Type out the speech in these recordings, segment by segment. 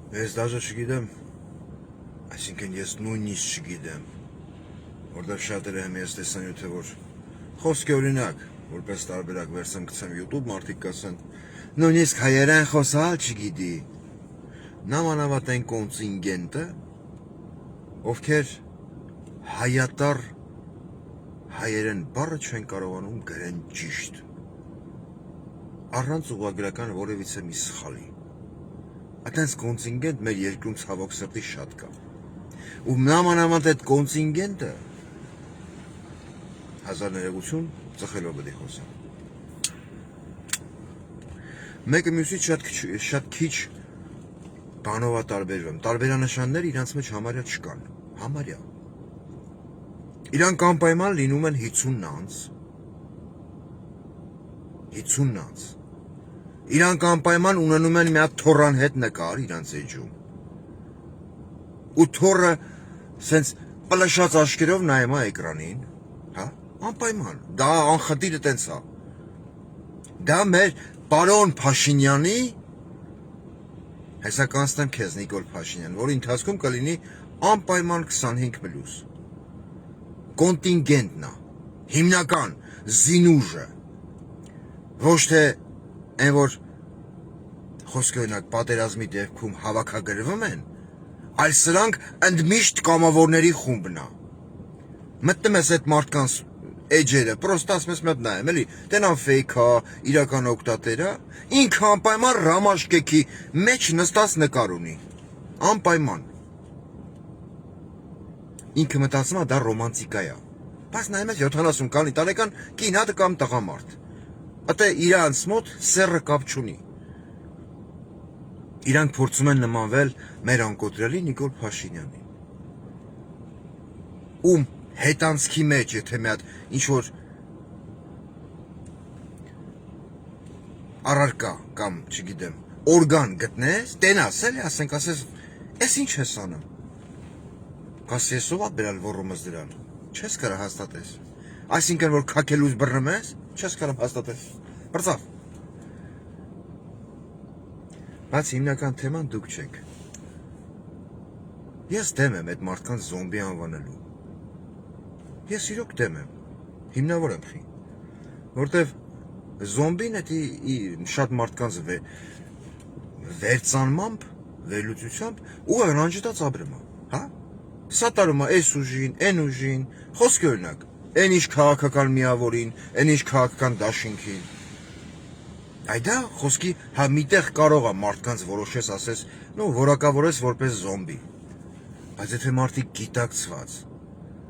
Ես դաժե չգիտեմ, այսինքն ես նույնիսկ չգիտեմ, որտեղ շատերը եմ ես տեսանյութը, որ խոսքի օրինակ, որպես տարբերակ վերցեմ գցեմ YouTube, մարդիկ կասեն, նույնիսկ հայերեն խոսալ չգիտի, նամանավատ այն կոնտինգենտը, ովքեր հայատար հայերեն բառը չեն կարողանում գրեն ճիշտ, առանց ուղղագրական որևիցե մի սխալի։ Այդպես կոնտինգենտ մեր երկրում ցավոք սրտի շատ կա։ Ու նամանավանդ այդ կոնտինգենտը 1000 ծխելով պետք է խոսեմ։ Մեկը մյուսից շատ քիչ բանով է տարբերվում։ Տարբերանշաններ իրանց մեջ համարյա չկան։ Համարյա։ Իրանք անպայման լինում են 50 անց։ 50 անց։ Իրանք անպայման ունենում են մի հատ թորան հետ նկար իրանց էջում։ Ու թորը սենց պլշած աշկերով նայում է էկրանին, հա? Անպայման, դա անխտիրը տենց է։ Դա մեր պարոն Փաշինյանի, հեսա կանցնեմ քեզ Նիկոլ Փաշինյան, որի ընթացքում կլինի անպայման 25+։ Կոնտինգենտն է, հիմնական զինուժը, ոչ թե այն որ խոսքի օրինակ պատերազմի դեպքում հավաքագրվում են, այլ սրանք ընդմիշտ կամավորների խումբն է։ Մտնում ես այդ մարդկանց էջերը, պրոստը ասում ես մեկ նայեմ, էլի, տենան ֆեյքա, իրական օգտատերա, ինքը անպայման ռամաշկեքի մեջ նստած նկար ունի, անպայման։ Ինքը մտածում է դա ռոմանտիկա է, բայց նայում ես 70 տարեկան կին հատը կամ տղամարդ, ըտե իրանց մոտ սեռը կապ չունի։ Իրանք փորձում են նմանվել մեր անկոտրելի Նիկոլ Փաշինյանին։ Ում հետանցքի մեջ, եթե մի հատ ինչ-որ առարկա կամ, չգիտեմ, օրգան գտնես, տենաս էլի, ասես, ես ինչ ես անում։ Կաս ես ով ա բերալ ոռումս դրան, չես կարա հաստատես։ Այսինքն, որ քակելուց բռնում ես, չես կարա հաստատես։ Բրծավ։ Բայց հիմնական թեման դուք չեք։ Ես դեմ եմ այդ մարդկանց զոմբի անվանելու։ Ես իրոք դեմ եմ, հիմնավոր եմ խի, որտև զոմբին էդի շատ մարդկանց վերցանմամբ, վերլուծությամբ ու հրանջտած ապրում է, հա? Սատարում է այս ուժին, այն ուժին, խոսքի օրինակ, այն ինչ քաղաքական միավորին, այն ինչ քաղաքական դաշինքին։ Այդա խոսքի հա միտեղ կարող է մարդկանց որոշես ասես, նո որակավորես որպես զոմբի։ Բայց եթե մարդիկ գիտակցված,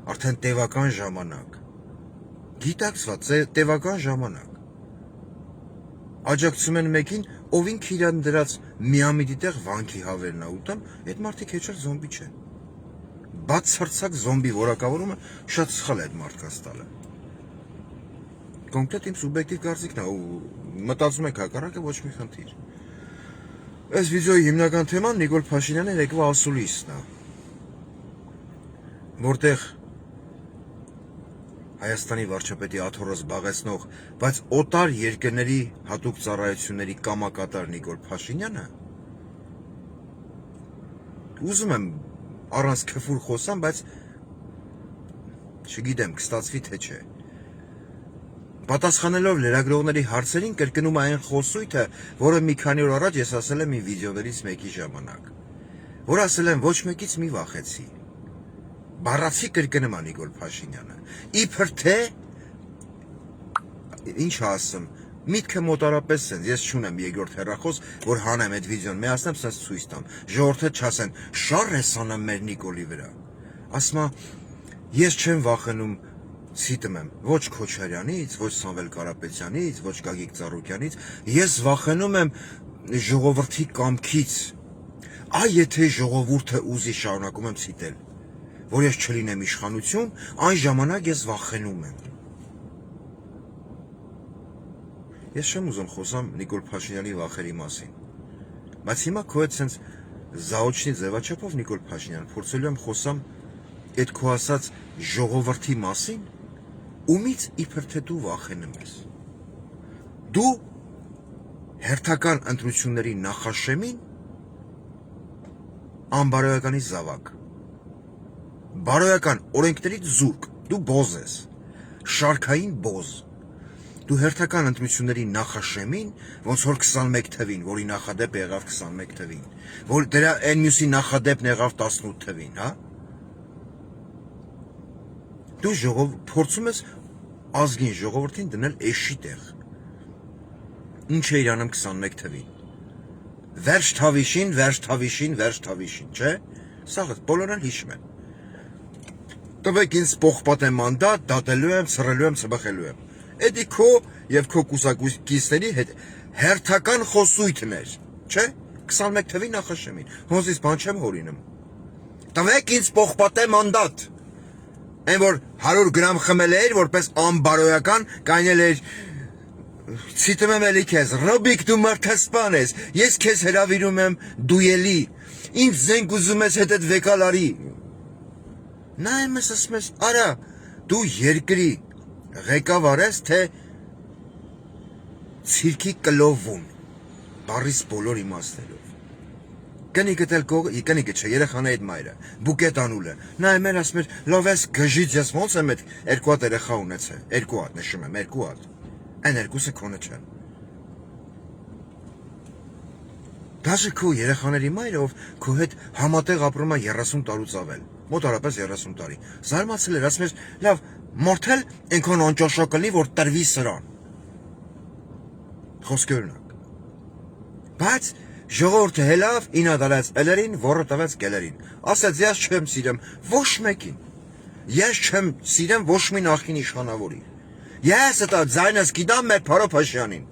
արդեն տևական ժամանակ, գիտակցված տևական ժամանակ, աջակցում են մեկին, ով ինքը իրան դրած միամիտի տեղ վանքի հավերն է ուտում, այդ մարդիկ հեչել զոմբի չեն։ Բացարձակ զոմբի որակավորումը շատ սխալ է այդ մարդկանց տալը։ Կոնկրետ իմ սուբյեկտիվ կարծիքն է ու մտածում եք հակառակը ոչ մի խնդիր։ Այս վիդեոյի հիմնական թեման Նիկոլ Փաշինյանի եկվա ասուլիսն է, որտեղ Հայաստանի վարչապետի աթոռը զբաղեցնող, բայց օտար երկրների հատուկ ծառայությունների կամակատար Նիկոլ Փաշինյանը, ուզում եմ առանց քֆուր խոսամ, բայց չգիտեմ կստացվի թե չէ։ Պատասխանելով լրագրողների հարցերին կրկնում է այն խոսույթը, որը մի քանի օր առաջ ես ասել եմ իմ վիդեոներից մեկի ժամանակ, որ ասել եմ ոչ մեկից մի վախեցի։ Բառացի կրկնում է Նիկոլ Փաշինյանը։ Իբր թե ինչ ասեմ, միտքը մոտարապես sense, ես չունեմ երկրորդ հեռախոս, որ հանեմ այդ վիդեոն, միացնեմ sense ցույց տամ։ Ժողովուրդը չասեն, շար ես անում մեր Նիկոլի վրա։ Ասма, ես չեմ վախենում, ցիտում եմ, ոչ Քոչարյանից, ոչ Սամվել Կարապետյանից, ոչ Գագիկ Ծառուկյանից, ես վախենում եմ ժողովրդի կամքից։ Այ եթե ժողովուրդը ուզի, շարունակում եմ ցիտել, որ ես չլինեմ իշխանություն, այն ժամանակ ես վախենում եմ։ Ես չեմ ուզում խոսամ Նիկոլ Փաշինյանի վախերի մասին, բայց հիմա քո հետ սենց զաոչնի ձևաչափով Նիկոլ Փաշինյան փորձելու եմ խոսամ այդ քո ասած ժողովրդի մասին, ումից իբր թե դու վախենում ես։ Դու հերթական ընտրությունների նախաշեմին անբարոյականի զավակ, բարոյական օրենքներից զուրկ, դու բոզ ես, շարքային բոզ, դու հերթական ընտրությունների նախաշեմին, ոնց որ 21 թվին, որի նախադեպը եղավ 21 թվին, որ դրա այն մյուսի նախադեպն եղավ 18 թվին, հա? Դու փորձում ես ազգին ժողովրդին դնել էշի տեղ։ Ինչ է իրանում 21 թվին։ Վերջ թավիշին, չէ՞։ Սաղ բոլորն էլ հիշում են։ Տվեք ինձ պողպատե մանդատ, դատելու եմ, ցռելու եմ, ցբխելու եմ։ Էդի քո եւ քո կուսակցությունների հետ հերթական խոսույթն էր, չէ՞։ 21 թվի նախաշեմին։ Հոնզից բան չեմ հորինում։ Տվեք ինձ պողպատե մանդատ։ Այն որ 100 գրամ խմել էր, որպես անբարոյական կանել էր ցիտում եմ էլի քեզ, Ռոբիկ դու մարդասպան ես, ես քեզ հրավիրում եմ դուելի, ինձ զենք ուզում ես հետդ վեկալարի։ Նայում ես ասում ես, արա, դու երկրի ղեկավար ես, թե ցիրկի կլովուն, բառիս բոլոր իմաստներով։ Կնիկը չէ, երեխան այդ մայրը, բուկետ անուլը, նայում էր ասում էր, լավ ես գժից ես ոնց եմ այդ երկու հատ երեխա ունեցել, երկու հատ, նշում եմ, երկու հատ, այն երկուսը քոնը չեն։ Դաժե քո երեխաների մայրը, ով քո հետ համատեղ ապրում է 30 տարուց ավել, մոտարապես 30 տարի, զարմացել էր, ասում էր, լավ, մորթել այնքան անճաշակալի, որ տրվի սրան։ Խոսքի օրինակ։ Բայց ժողովուրդը հելավ, ինա դալած էլերին, որը տվեց գելերին։ Ասաց, ես չեմ սիրեմ ոչ մեկին։ Ես չեմ սիրեմ ոչ մի նախին իշխանավորի։ Ես դա ձայնս գիտամ մեր Փարո Փաշյանին։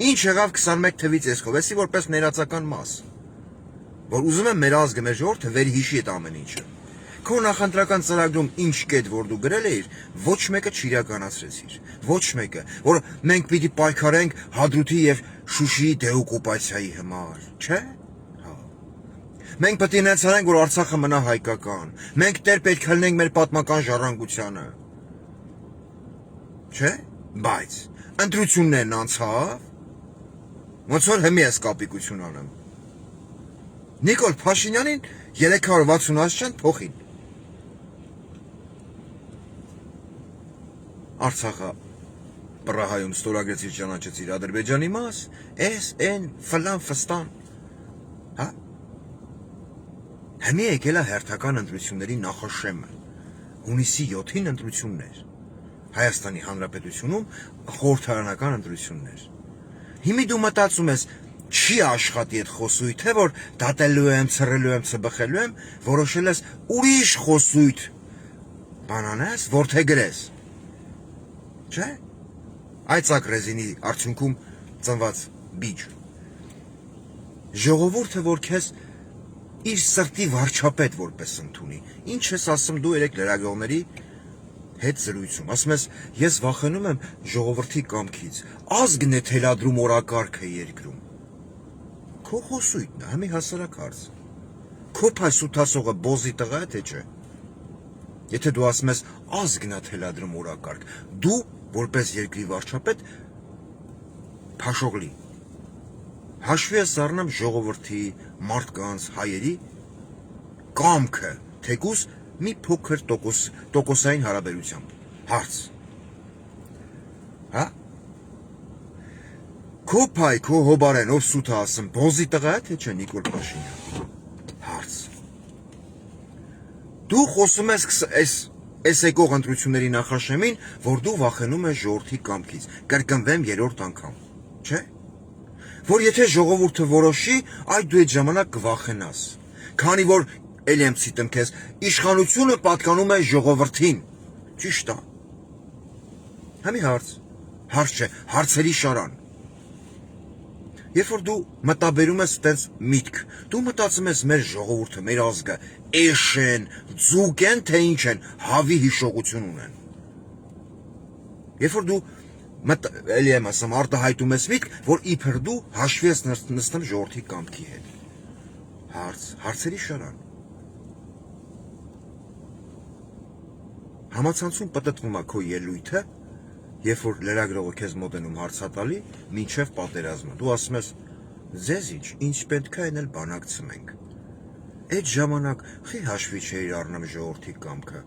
Ինչ եղավ 21 թվից եսքովեսի որպես ներածական մաս, որ ուզում եմ մեր ազգը, մեր ժողովուրդը վերհիշի այդ ամեն ինչը։ Քո նախընտրական ծրագրում ինչ կետ որ դու գրել էիր, ոչ մեկը չիրականացրեցիր, ոչ մեկը, որ մենք պիտի պայքարենք Հադրութի եւ Շուշիի դեօկուպացիայի համար, չէ՞։ Հա։ Մենք պետք է ներեցանենք, որ Արցախը մնա հայկական։ Մենք տեր պետք է լինենք մեր պատմական ժառանգությանը։ Չէ՞։ Բայց ընտրություններն անցավ, ոնց որ հիմա ես կապիկություն անեմ։ Նիկոլ Փաշինյանին 360 աշճան փոխին։ Արցախը Պրահայում ստորագրեցիր ճանաչեցիր Ադրբեջանի մաս, այն ֆլան ֆստան։ Հա։ Հիմա եկել է հերթական ընտրությունների նախաշեմը։ Հունիսի 7-ին ընտրություններ։ Հայաստանի Հանրապետությունում խորհրդարանական ընտրություններ։ Հիմա դու մտածում ես, չի աշխատի այդ խոսույթը, որ դատելու եմ, ցռելու եմ, ցբխելու եմ, որոշել ես ուրիշ խոսույթ բանանես, որթեգրես։ Չէ՞։ Այծակ ռեզինի արդյունքում ծնված բիջ։ Ժողովուրդը, որ քեզ իր սրտի վարչապետ որպես ընդունի, ինչ ես ասում դու երեք լրագրողների հետ զրույցում, ասում ես, ես վախենում եմ ժողովրդի կամքից, ազգն է թելադրում օրակարգը երկրում։ Քո խոսույթն է, համի հասարակ հարց։ Քո փայսութասողը բոզի տղա է, թե չէ։ Եթե դու ասում ես ազգն է թելադրում օրակարգ, դու որպես երկրի վարչապետ փաշողլի։ Հաշվի ես առնում ժողովրդի, մարդկանց, հայերի կամքը, թեկուզ մի փոքր տոկոսային հարաբերությամբ։ Հարց։ Հա։ Քո փայ, քո հոբարեն, ով սուտ ասում, բոզի տղա է, թե չէ Նիկոլ Փաշինյան։ Հարց։ Դու խոսում ես այս եկող ընտրությունների նախաշեմին, որ դու վախենում ես ժողովրդի կամքից, կրկնվեմ 3-րդ անգամ, չէ՞։ Որ եթե ժողովուրդը որոշի, այդ դու այդ ժամանակ կվախենաս։ Քանի որ էլի եմ ցիտում քեզ, իշխանությունը պատկանում է ժողովրդին։ Ճիշտ է։ Համի հարց։ Հարց չէ, հարցերի շարան։ Երբ որ դու մտաբերում ես այդպես միտք, դու մտածում ես մեր ժողովուրդը, մեր ազգը էշ են, ձուկ են, թե ինչ են, հավի հիշողություն ունեն։ Երբ որ դու էլի եմ ասում, արտահայտում ես միտք, որ իբր դու հաշվի ես նստում ժողովրդի կամքի հետ։ Հարց, հարցերի շարան։ Համացանցում պտտվում է քո ելույթը, երբ որ լրագրողը քեզ մոտենում հարցատալի, մինչև պատերազմը։ Դու ասում ես, Ձեզ ինչ պետք է այն էլ բանակցում ենք։ Այդ ժամանակ խի հաշվի չէր առնում ժողովրդի կամքը։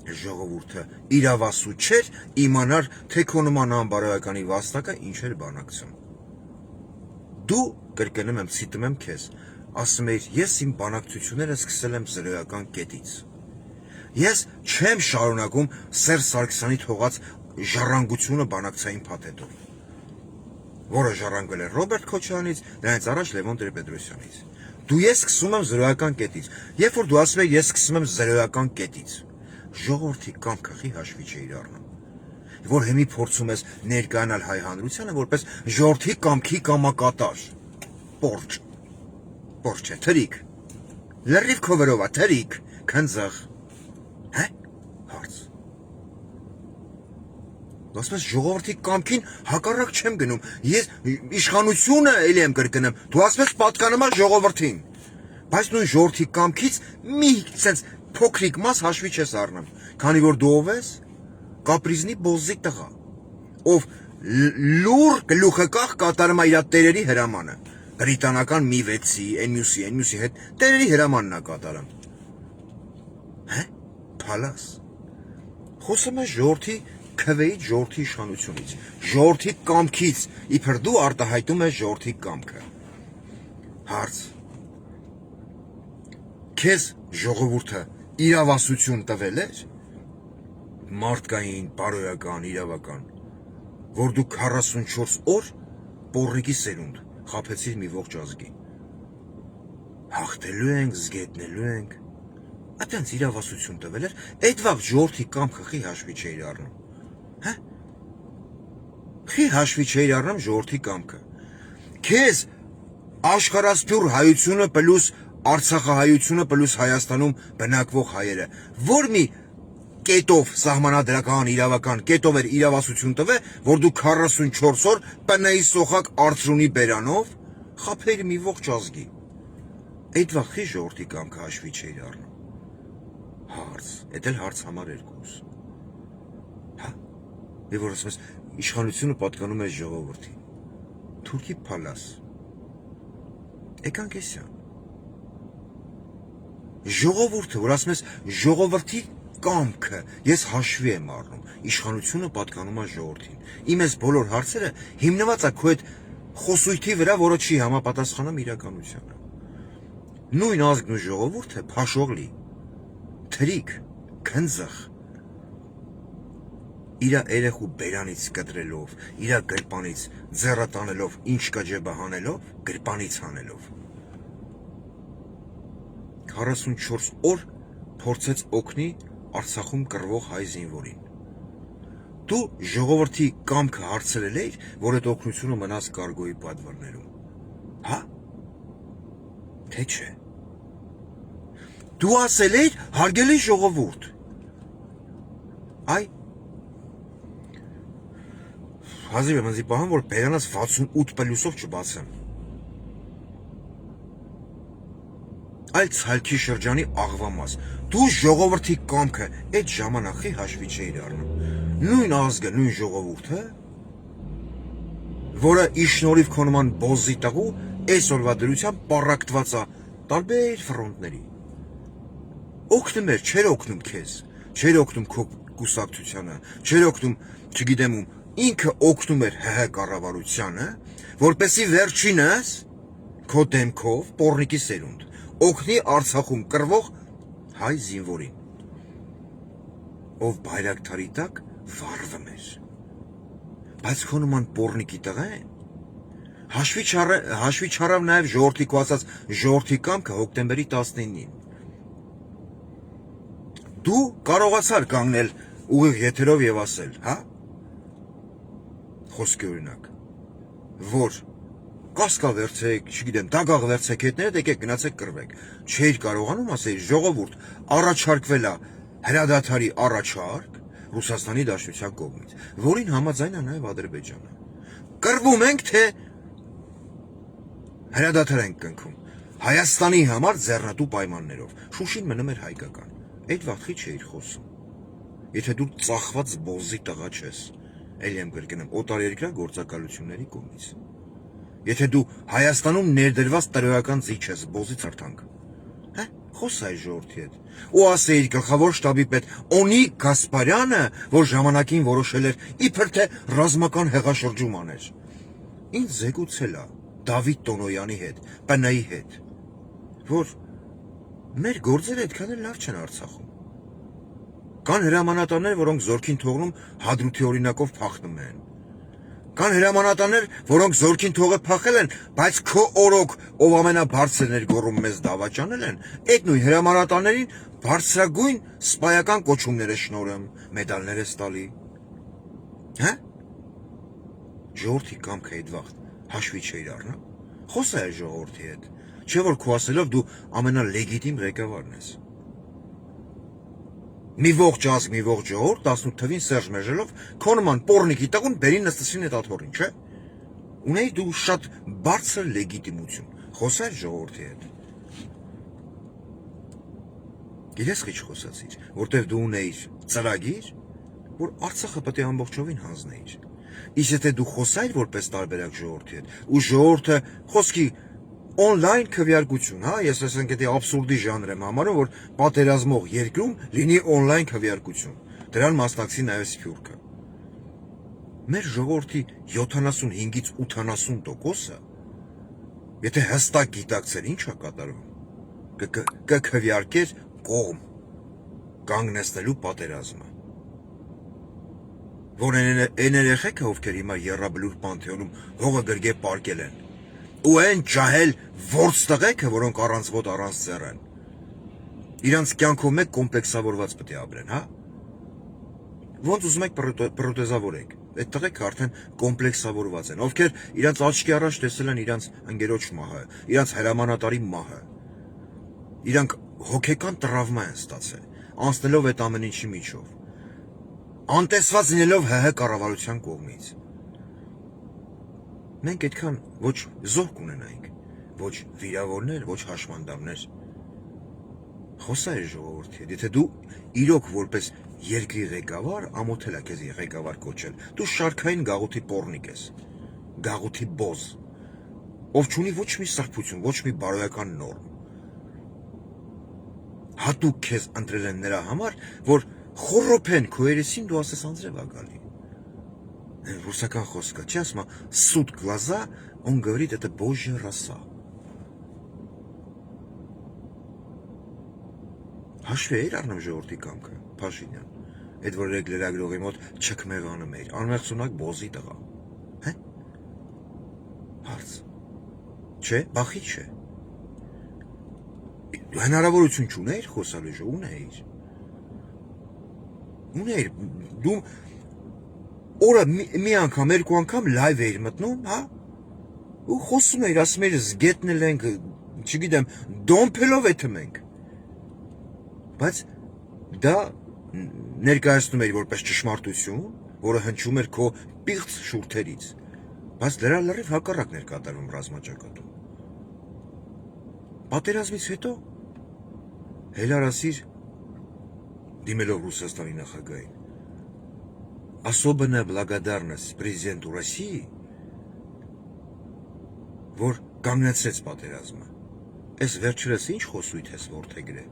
Ժողովուրդը իրավասու չէր իմանար, թե քո նման անբարոյականի վաստակը ինչ էր բանակցում։ Դու կրկնում եմ, ցիտում եմ քեզ, ասում էիր, ես իմ բանակցությունները սկսել եմ զրոյական կետից։ Ես չեմ շարունակում Սերժ Սարգսյանի թողած ժառանգությունը բանակցային փաթեթով, որը ժառանգվել է Ռոբերտ Քոչարյանից, դրանից առաջ Լևոն Տեր-Պետրոսյանից։ Դու ես սկսում եմ զրոյական կետից։ Երբ որ դու ասում ես ես սկսում եմ զրոյական կետից, ժողովրդի կամքը խի հաշվի չէիր առնում, որ հիմի փորձում ես ներկայանալ հայ հանրությանը որպես ժողովրդի կամքի կամակատար։ Պորջ է, թրիկ։ Լրիվ քո վրով է, թրիկ, քնձաղ։ Հե՞, հարց։ Ասես ժողովրդի կամքին հակառակ չեմ գնում։ Ես իշխանությունը էլի եմ կրկնում։ Դու ասես պատկանում ես ժողովրդին։ Բայց նույն ժողովրդի կամքից մի sense փոքրիկ մաս հաշվի չես առնում։ Քանի որ դու ով ես, կապրիզնի բոզի տղա, ով լուր գլուխը կախ կատարում է իր տերերի հրամանը։ Բրիտանական մի վեցի, այն մյուսի հետ տերերի հրամանն է կատարում։ Հե՞, փալաս։ Խոսում ես ժողովրդի քվեից, ժողովրդի իշխանությունից, ժողովրդի կամքից, իբր դու արտահայտում ես ժողովրդի կամքը։ Հարց. Քեզ ժողովուրդը իրավասություն տվել էր, մարդկային, բարոյական, իրավական, որ դու 44 օր պոռնիկի սերունդ խաբեցիր մի ողջ ազգի։ Հաղթելու ենք, զգետնելու ենք, այդպես իրավասություն տվել էր, այդ վաղ ժողովրդի կամքը խի հաշվի չէիր առնում։ Հա? Խի հաշվի չէիր առնում ժողովրդի կամքը։ Քեզ աշխարհասփյուռ հայությունը պլյուս Արցախահայությունը պլյուս Հայաստանում բնակվող հայերը, որ մի կետով սահմանադրական իրավական կետով էր իրավասություն տվել, որ դու 44 օր ՊՆ-ի սոխակ արծրունի բերանով խափեր մի ողջ ազգի։ Այդ վաղ խի ժողովրդի կամքը հաշվի չէիր առնում։ Հարց, էդ էլ հարց համար 2։ Հա, եւ որ ասես իշխանությունը պատկանում է ժողովրդին։ Թուրքի փալաս։ Եկանք էսյան։ Ժողովուրդը, որ ասում ես ժողովրդի կամքը, ես հաշվի եմ առնում, իշխանությունը պատկանում է ժողովրդին։ Իմ այս բոլոր հարցերը հիմնված է քո այդ խոսույթի վրա, որը չի համապատասխանում իրականությանը։ Նույն ազգն ու ժողովուրդը փաշողլի, թրիկ, քնձախ, իր երեխու բերանից կտրելով, իր գրպանից ձեռը տանելով, ինչ կա ջեբը հանելով, գրպանից հանելով։ 44 օր փորձեց օգնի Արցախում կռվող հայ զինվորին։ Դու ժողովրդի կամքը հարցրել էիր, որ այդ օգնությունը մնաց կարգոյի պատվերներում։ Հա? Թե չէ։ Դու ասել էիր հարգելի ժողովուրդ։ Այ հազիվ եմ ինձ պահան, որ բերանաց 68 պլյուսով չբացեմ։ Այլ ցալքի շրջանի աղվամաս։ Դու ժողովրդի կամքը այդ ժամանակի հաշվի չէիր առնում։ Նույն ազգը, նույն ժողովուրդը, որը իշնորհիվ քո նման բոզի տղու այսօրվա դրությամբ պառակտված է տարբեր ֆրոնտների։ Օգնում էր, չէր օգնում քեզ, չէր օգնում քո կուսակցությանը, չէր օգնում, չգիտեմ ում, ինքը օգնում էր ՀՀ կառավարությանը, որպեսի վերջինս քո դեմքով պոռնիկի սերունդ օգնի Արցախում կռվող հայ զինվորին, ով բայրակթարի տակ վառվում էր։ Բայց քո նման պոռնիկի տղա են, հաշվի չառավ նաև ժողովրդի քո ասած ժողովրդի կամքը հոկտեմբերի 19-ին։ Դու կարողացար կանգնել ուղիղ եթերով եւ ասել, հա? Խոսքի օրինակ, որ կասկա վերցեք, չգիտեմ, դագաղ վերցեք հետները, եկեք գնացեք կռվեք։ Չէիր կարողանում ասել ժողովուրդ առաջարկվել է հրադադարի առաջարկ Ռուսաստանի Դաշնության կողմից, որին համաձայն է նաև Ադրբեջանը։ Կռվում ենք, թե հրադադար ենք կնքում Հայաստանի համար ձեռնատու պայմաններով։ Շուշին մնում էր հայկական։ Այդ վաղտի չէիր խոսում։ Եթե դու ծախված բոզի տղա չես, էլի եմ կրկնում, օտարերկրյա գործակալությունների կողմից։ Եթե դու Հայաստանում ներդրված տրոյական ձիչ ես, բոզից արթանք։ Հա, խոսա այս ժողովրդի հետ։ Ու ասեիր գլխավոր շտաբի պետ Օնիկ Գասպարյանը, որ ժամանակին որոշել էր իբր թե ռազմական հեղաշրջում աներ։ Ինձ զեկուցել է Դավիթ Տոնոյանի հետ, ՊՆ-ի հետ, որ մեր գործերը այդքան էլ լավ չեն Արցախում։ Կան հրամանատարներ, որոնք զորքին թողնում Հադրութի օրինակով փախնում են։ Կան հրամանատարներ, որոնք զորքին թողը փախել են, բայց քո օրոք, ով ամենաբարձրն էր գոռում մեզ դավաճանել են, այդ նույն հրամանատարներին բարձրագույն սպայական կոչումներ է շնորհում, մեդալներ է տալի։ Հա? Ժողովրդի կամքը այդ վաղ հաշվի չէիր առնա։ Խոսա այս ժողովրդի հետ, չէ որ քո ասելով դու ամենալեգիտիմ ղեկավարն ես։ Մի ողջ ազգ, մի ողջ ժողովուրդ 18 թվին Սերժ Մեժելով քո նման պոռնիկի տղուն բերին նստեցին այդ աթոռին, չէ՞։ Ունեի դու շատ բարձր լեգիտիմություն։ Խոսա ժողովրդի հետ։ Գիտես ինչ խոսացիր, որտեվ դու ունեիր ծրագիր, որ Արցախը պետք է ամբողջովին հանձնեիր։ Իսկ եթե դու խոսայիր որպես տարբերակ ժողովրդի հետ, ու ժողովուրդը խոսքի on-line քվեարկություն, հա, ես ասենք դա աբսուրդի ժանր եմ համարում, որ պատերազմող երկրում լինի on-line քվեարկություն։ Դրան մասնակցի նաև Սփյուռքը։ Մեր ժողովրդի 75-ից 80%-ը, եթե հստակ գիտակցեր ինչ է կատարվում, կքվեարկեր կողմ կանգնեցնելու պատերազմը։ Որ այն երեխեքը, ովքեր հիմա Եռաբլուր Պանթեոնում հողը գրգե պարկել են, ու այն ջահել ворց տղեկը, որոնք առանց ոտ առանց ծեր են, իրանց կյանքով մեկ կոմպլեքսավորված պետք է ապրեն, հա։ Ոնց ուզում եք պրոթեզավորեք, այդ տղեկը արդեն կոմպլեքսավորված են, ովքեր իրանց աչքի առաջ տեսել են իրանց ընկերոջ մահը, իրանց հրամանատարի մահը, իրանք հոգեկան տրավմա են ստացել, անցնելով այդ ամեն ինչի միջով, անտեսված լինելով ՀՀ կառավարության կողմից։ Մենք այդքան ոչ զորք ունենայինք, ոչ վիրավորներ, ոչ հաշմանդամներ։ Խոսա այս ժողովրդի հետ, եթե դու իրոք որպես երկրի ղեկավար ամոթել ես քեզ ղեկավար կոչել, դու շարքային գաղութի պոռնիկ ես, գաղութի բոզ, ով չունի ոչ մի սրբություն, ոչ մի բարոյական նորմ։ Հատուկ քեզ ընտրել են նրա համար, որ խոռոփեն քո երեսին դու ասես անձրև ա գալի։ Ռուսական խոսքը, չի ասում, սուտ глаза, он говорит, это Божья роса։ Հաշվի էիր առնում ժողովրդի կամքը, Փաշինյան, այդ որ երեք լրագրողի մոտ չքմեղանում էիր, անմեղսունակ բոզի տղա։ Հե՞։ Հարց։ Չէ, բախի չէ։ Հնարավորություն չունեիր խոսալու, ունեիր։ Ունեիր, դու օրը մի անգամ, երկու անգամ լայվ էիր մտնում, հա։ Ու խոսում էիր, ասում էիր զգետնել ենք, չգիտեմ, դոմփելով էթում ենք։ Բայց դա ներկայացնում էիր որպես ճշմարտություն, որը հնչում էր քո պիղծ շուրթերից, բայց դրա լրիվ հակառակն էր կատարվում ռազմաճակատում։ Պատերազմից հետո հելարասիր դիմելով Ռուսաստանի նախագահին, особенная благодарность президенту России, որ կանգնեցրեց պատերազմը։ Այս վերջերս ինչ խոսույթ ես որդեգրե։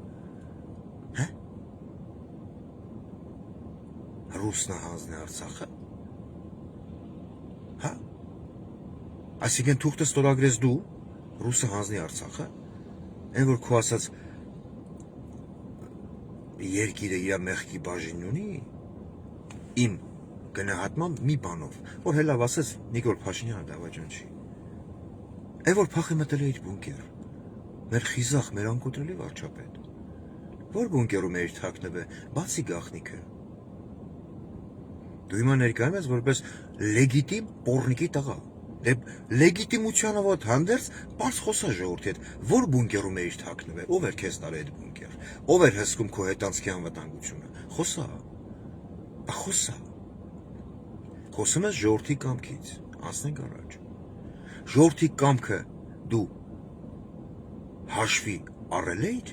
Հա։ Ռուսնա հանձնի Արցախը։ Հա։ Այսինքն թուղթը ստորագրես դու, ռուսը հանձնի Արցախը, այն որ քո ասած երկիրը իր մեղքի բաժին ունի, իմ գնահատմամբ մի բանով, որ հելավ ասեց Նիկոլ Փաշինյանը դավաճան չի։ Այն որ փախի մտել է իր բունկեր, մեր խիզախ, մեր անկոտրելի վարչապետ, որ բունկերում էր թաքնվել, բացի գաղտնիքը։ Դու հիմա ներկայանում ես որպես լեգիտիմ պոռնիկի տղա, լեգիտիմությանը ոտ հանդերձ պարզ խոսա ժողովրդի հետ, որ բունկերում էր թաքնվել, ով էր քեզ տալի այդ բունկեր, ով էր հսկում քո հետանցքի անվտանգությունը, խոսա, խոսա։ Խոսում ես ժողովրդի կամքից, անցնենք առաջ։ Ժողովրդի կամքը դու հաշվի առել էիր,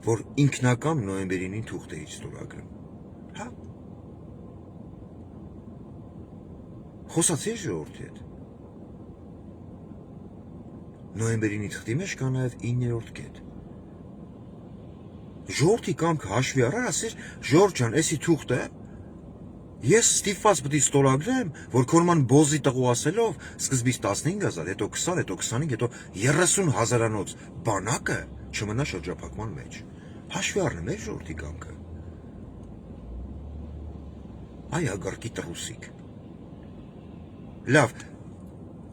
որ ինքնակամ նոյեմբերի 9 թուղթ էիր ստորագրում, հա։ Խոսացի ժողովրդի հետ։ նոյեմբերի 9-ի մեջ կա նաև 9-րդ կետ։ Ժողովրդի կամքը հաշվի առար, ասիր, Ժորժ ջան, էսի թուղթը ես ստիպված պետք է ստորագրեմ, որ քոնման բոզի տղու ասելով սկզբից 15,000, հետո 20, հետո 25, հետո 30,000-անոց բանակը չմնա շրջափակման մեջ։ Հաշվի առնեմ մեր ժողովրդի կամքը։ Այ ագարկի տրուսիկ։ Լավ,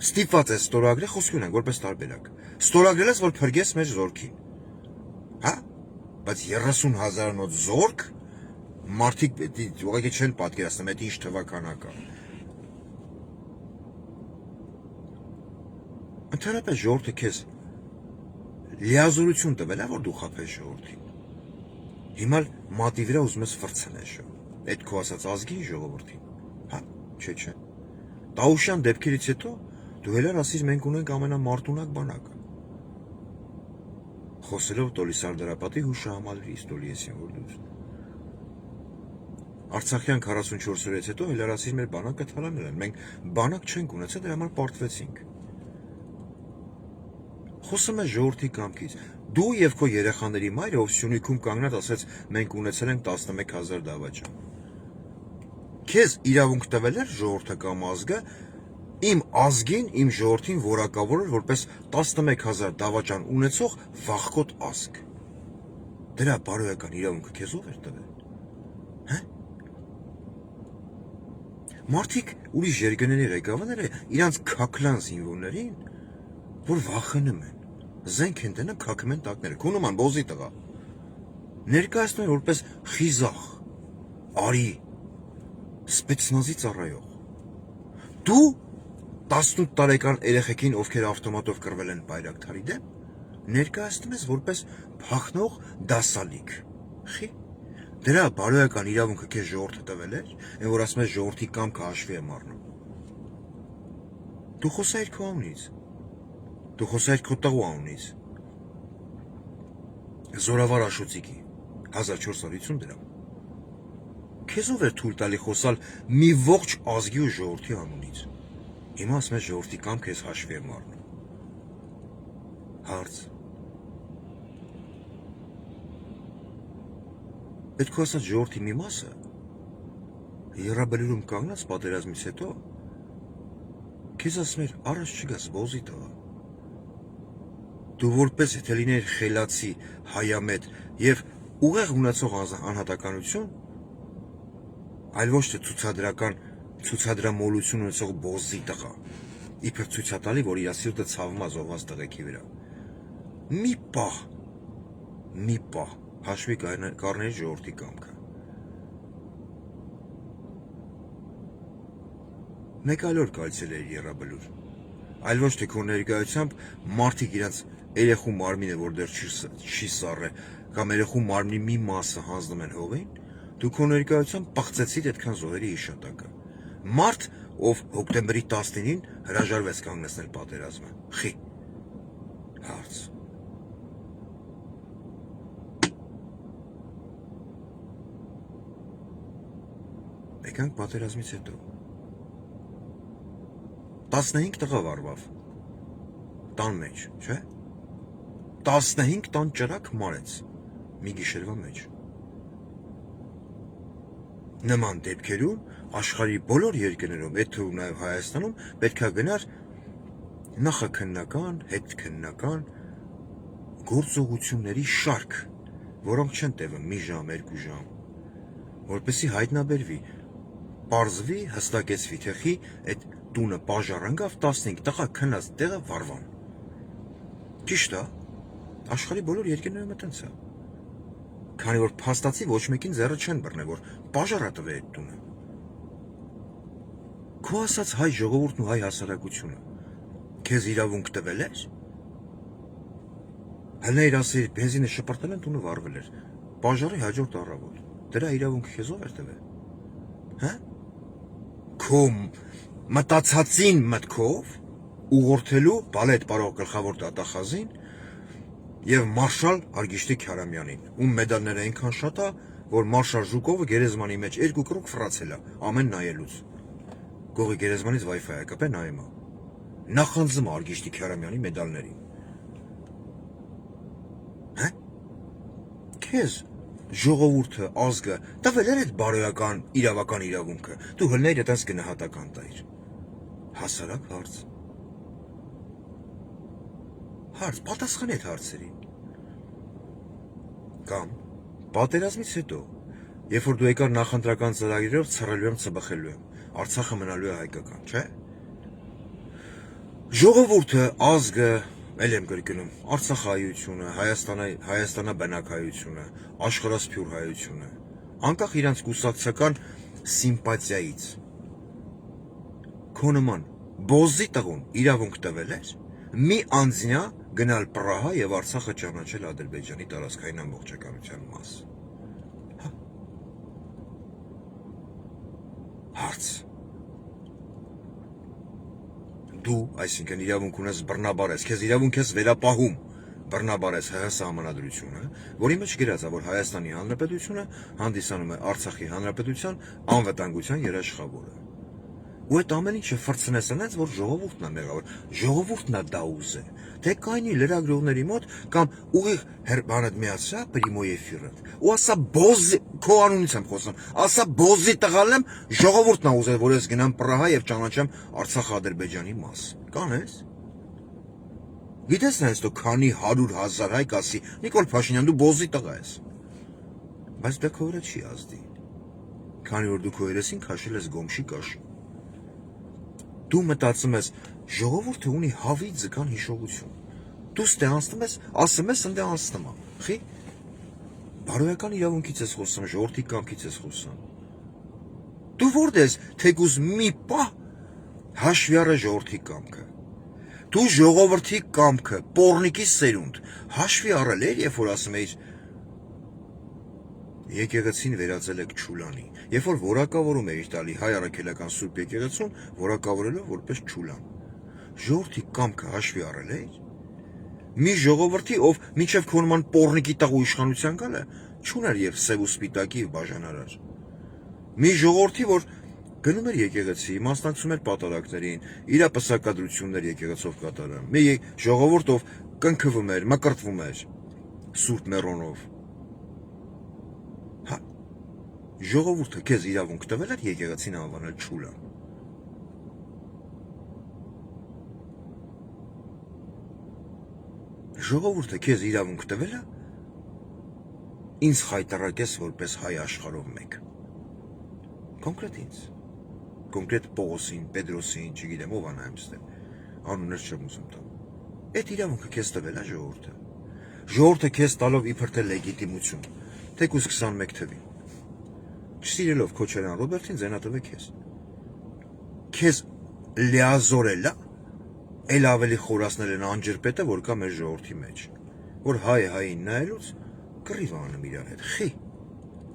ստիպված ես ստորագրել, խոսքի ունենք որպես տարբերակ։ Ստորագրել ես, որ փրկես մեր զորքին։ Հա? Բայց 30,000-անոց զորք մարդիկ ուղղակի չեն պատկերացնում, այդ ինչ թվականակ է։ Ընդհանրապես ժողովուրդը քեզ լիազորություն տվել է, որ դու խաբես ժողովրդին։ Հիմա մատի վրա ուզում ես ֆրցնես շո։ Այդ քո ասած ազգին ժողովրդին։ Հա, չէ։ Տաուշյան դեպքերից հետո դու հելար ասիր մենք ունենք ամենամարտունակ բանակը։ Խոսելով Տոլիսար դրապատի հուշահամալիրի Ստոլիեսին որ դուս։ Արցախյան 44 օրից հետո հելար ասիր մեր բանակը թալանել են։ Մենք բանակ չենք ունեցել, դրա համար պարտվեցինք։ Խոսում է ժողովրդի կամքից։ Դու եւ քո երեխաների մայրը, ով Սյունիքում կանգնած ասեց մենք ունեցել ենք 11,000 դավաճան։ Քեզ իրավունք տվել էր ժողովրդական ազգը իմ ազգին, իմ ժողովրդին որակավորել որպես 11,000 դավաճան ունեցող վախկոտ ազգ։ Դրա բարոյական իրավունքը քեզ ով էր տվել։ Հա? Մարդիկ ուրիշ երկրների ղեկավարները իրանց քաքլան զինվորներին, որ վախենում են, զենք են տենում քաքում են տակները, քո նման բոզի տղա։ Ներկայացնում են որպես խիզախ, արի, սպեցնազի ծառայող։ Դու 18 տարեկան երեխեքին, ովքեր ավտոմատով կռվել են Բայրակթարի դեմ, ներկայացնում ես որպես փախնող դասալիկ։ Խի։ Դրա բարոյական իրավունքը քեզ ժողովուրդը տվել էր, այն որ ասում ես ժողովրդի կամքը հաշվի եմ առնում։ Դու խոսայիր քո անունից։ Դու խոսայիր քո տղու անունից։ Զորավար Աշոտիկի 1450 դրամ։ Քեզ ով էր թույլ տալի խոսալ մի ողջ ազգի ու ժողովրդի անունից։ Հիմա ասում ես ժողովրդի կամքը ես հաշվի եմ առնում։ Հարց։ Այդ քո ասած ժողովրդի մի մասը Եռաբելուրում կանգնած պատերազմից հետո քեզ ասում էր առաջ չգաս բոզի տղա։ Դու որպես եթե լիներ խելացի, հայամետ եւ ուղեղ ունեցող անհատականություն, այլ ոչ թե ցուցադրամոլություն ունեցող բոզի տղա, իբր ցույցատալի, որ իր սիրտը ցավում է զոհված տղեկի վրա։ Մի պահ հաշվի կառներ ժողովրդի կամքը։ Մեկ այլ օր կայցել էր Եռաբլուր, այլ ոչ թե քո ներկայությամբ մարդիկ իրենց երեխու մարմինը, որ դեռ չի սառը, կամ երեխու մարմնի մի մասը հանձնում են հողին, դու քո ներկայությամբ պղծեցիր այդքան զոհերի հիշատակը։ Մարդ, ով հոկտեմբերի 19-ին հրաժարվեց կանգնեցնել պատերազմը։ Խի։ Հարց։ Եկանք պատերազմից հետո 15 տղա վարվավ տան մեջ, չէ՞։ 15 տան ճրակ մարեց մի գիշերվա մեջ։ Նման դեպքերում աշխարհի բոլոր երկրներում, այդ թվում նաև Հայաստանում պետք է գնար նախաքննական, հետքննական գործողությունների շարք, որոնք չեն տևում մի ժամ, երկու ժամ, որպեսզի հայտնաբերվի, պարզվի, հստակեցվի, թե խի այդ տունը պաժառանգավ 15 տղա քնած տեղը վարվան։ Ճիշտ է, աշխարհի բոլոր երկրներում է տենց է։ Քանի որ փաստացի ոչ մեկին ձեռը չեն բռնել, որ պաժառ է տվել այդ տունը։ Քո ասած հայ ժողովուրդն ու հայ հասարակությունը քեզ իրավունք տվել էր։ Հլներ ասիր, բենզինը շպրտել են, տունը վառվել էր։ Պաժառի հաջորդ առավոտ։ Դրա իրավունքը քեզ ով էր տվել։ Հա? Քո մտածածին մտքով ուղղորդելու բալետ պարող գլխավոր դատախազին եւ մարշալ Արգիշտի Քյարամյանին, ում մեդալները այնքան շատ է, որ մարշալ Ժուկովը գերեզմանի մեջ 2 կրոկ ֆրացել է, ամեն նայելուց։ Գողի գերեզմանից Wi-Fi-ը կպե նայում է։ Նախանձում Արգիշտի Քյարամյանի մեդալներին։ քեզ ժողովուրդը, ազգը տվել էր այդ բարոյական իրավական իրավունքը։ Դու հլներ այդպես գնահատական տայր։ Հասարակ հարց։ Հարց, պատասխան այդ հարցերին։ Կամ պատերազմից հետո, երբ որ դու եկար նախընտրական ծրագրերով ցռելու եմ, ծբխելու եմ, Արցախը մնալու է հայկական, չէ՞։ Ժողովուրդը, ազգը, ել եմ կրկնում, Արցախահայությունը, Հայաստանաբնակայությունը, աշխարհասփյուր հայությունը, անկախ իրանց կուսակցական սիմպաթիայից, քո նման բոզի տղուն իրավունք տվել էր մի անձնյա գնալ Պրահա եւ Արցախը ճանաչել Ադրբեջանի տարածքային ամբողջականության մաս։ Հարց։ Դու, այսինքն իրավունք ունես բռնաբարես, քեզ իրավունք ես վերապահում, բռնաբարես ՀՀ սահմանադրությունը, որի մեջ գրած է, որ Հայաստանի Հանրապետությունը հանդիսանում է Արցախի Հանրապետության անվտանգության երաշխավորը։ Ու այդ ամեն ինչը ֆրցնես այնպես, որ ժողովուրդն է մեղավոր, ժողովուրդն է դա ուզե։ Թե կայնի լրագրողների մոտ կամ ուղիղ հերբանդ միացա պրիմոյ էֆիրը։ Ու ասա բոզի, քո անունից եմ խոսում, ասա բոզի տղալեմ, ժողովուրդն է ուզել, որ ես գնամ Պրահա եւ ճանաչեմ Արցախ-Ադրբեջանի մաս։ Կանես։ Գիտես նա դու քանի 100,000 հայ կասի, Նիկոլ Փաշինյան դու բոզի տղա ես։ Բայց դա քո վրա չի ազդի։ Քանի որ դու քո երեսին քաշել ես գոմշի կաշի։ Դու մտածում ես, ժողովուրդը ունի հավի ձգան հիշողություն։ Դու ստե անցնում ես, ասում ես, ընդ անցնում է։ Խի։ Բարոյական իրավունքից ես խոսում, ժողովրդի կամքից ես խոսում։ Դու որտե ես, թեկուզ մի պահ հաշվի առ ժողովրդի կամքը։ Դու ժողովրդի կամքը, պոռնիկի սերունդ, հաշվի առել էր, երբ որ ասում էիր եկեղեցին վերածել եք Չուլանի, երբ որ որակավորում էիր տալի հայ առաքելական Սուրբ եկեղեցուն, որակավորելով որպես Չուլան։ Ժողովրդի կամքը հաշվի առել էր։ Մի ժողովրդի, ով մինչև քո նման պոռնիկի տաղ ու իշխանության գալը, չուներ եւ սև ու սպիտակի բաժանարար։ Մի ժողովրդի, որ գնում էր եկեղեցի, մասնակցում էր պատարակներին, իր պսակադրություններ եկեղեցով կատարում։ Մի ժողովուրդ, ով կնքվում էր, մկրտվում էր Սուրբ մեռոնով։ Հա, ժողովուրդը քեզ իրավունք տվել էր եկեղեցին անվանել Չուլան։ Ժողովուրդը քեզ իրավունք տվել է ինձ խայտարակես որպես հայ աշխարհով մեկ։ Կոնկրետ ինձ։ Կոնկրետ Պողոսին, Պետրոսին, չգիտեմ ով անա այստեղ, անուններ չեմ ուզում տալ։ Այդ իրավունքը քեզ տվել է ժողովուրդը։ Ժողովուրդը քեզ տալով իբր թե լեգիտիմություն, թեկուզ 21 թվին։ Չսիրելով Քոչարյան Ռոբերտին ձենատվե քեզ։ Քեզ լիազորելա, էլ ավելի խորացնել են անջրպետը, որ կա մեր ժողովրդի մեջ, որ հայը հային նայելուց կռիվ անում իրար հետ։ Խի,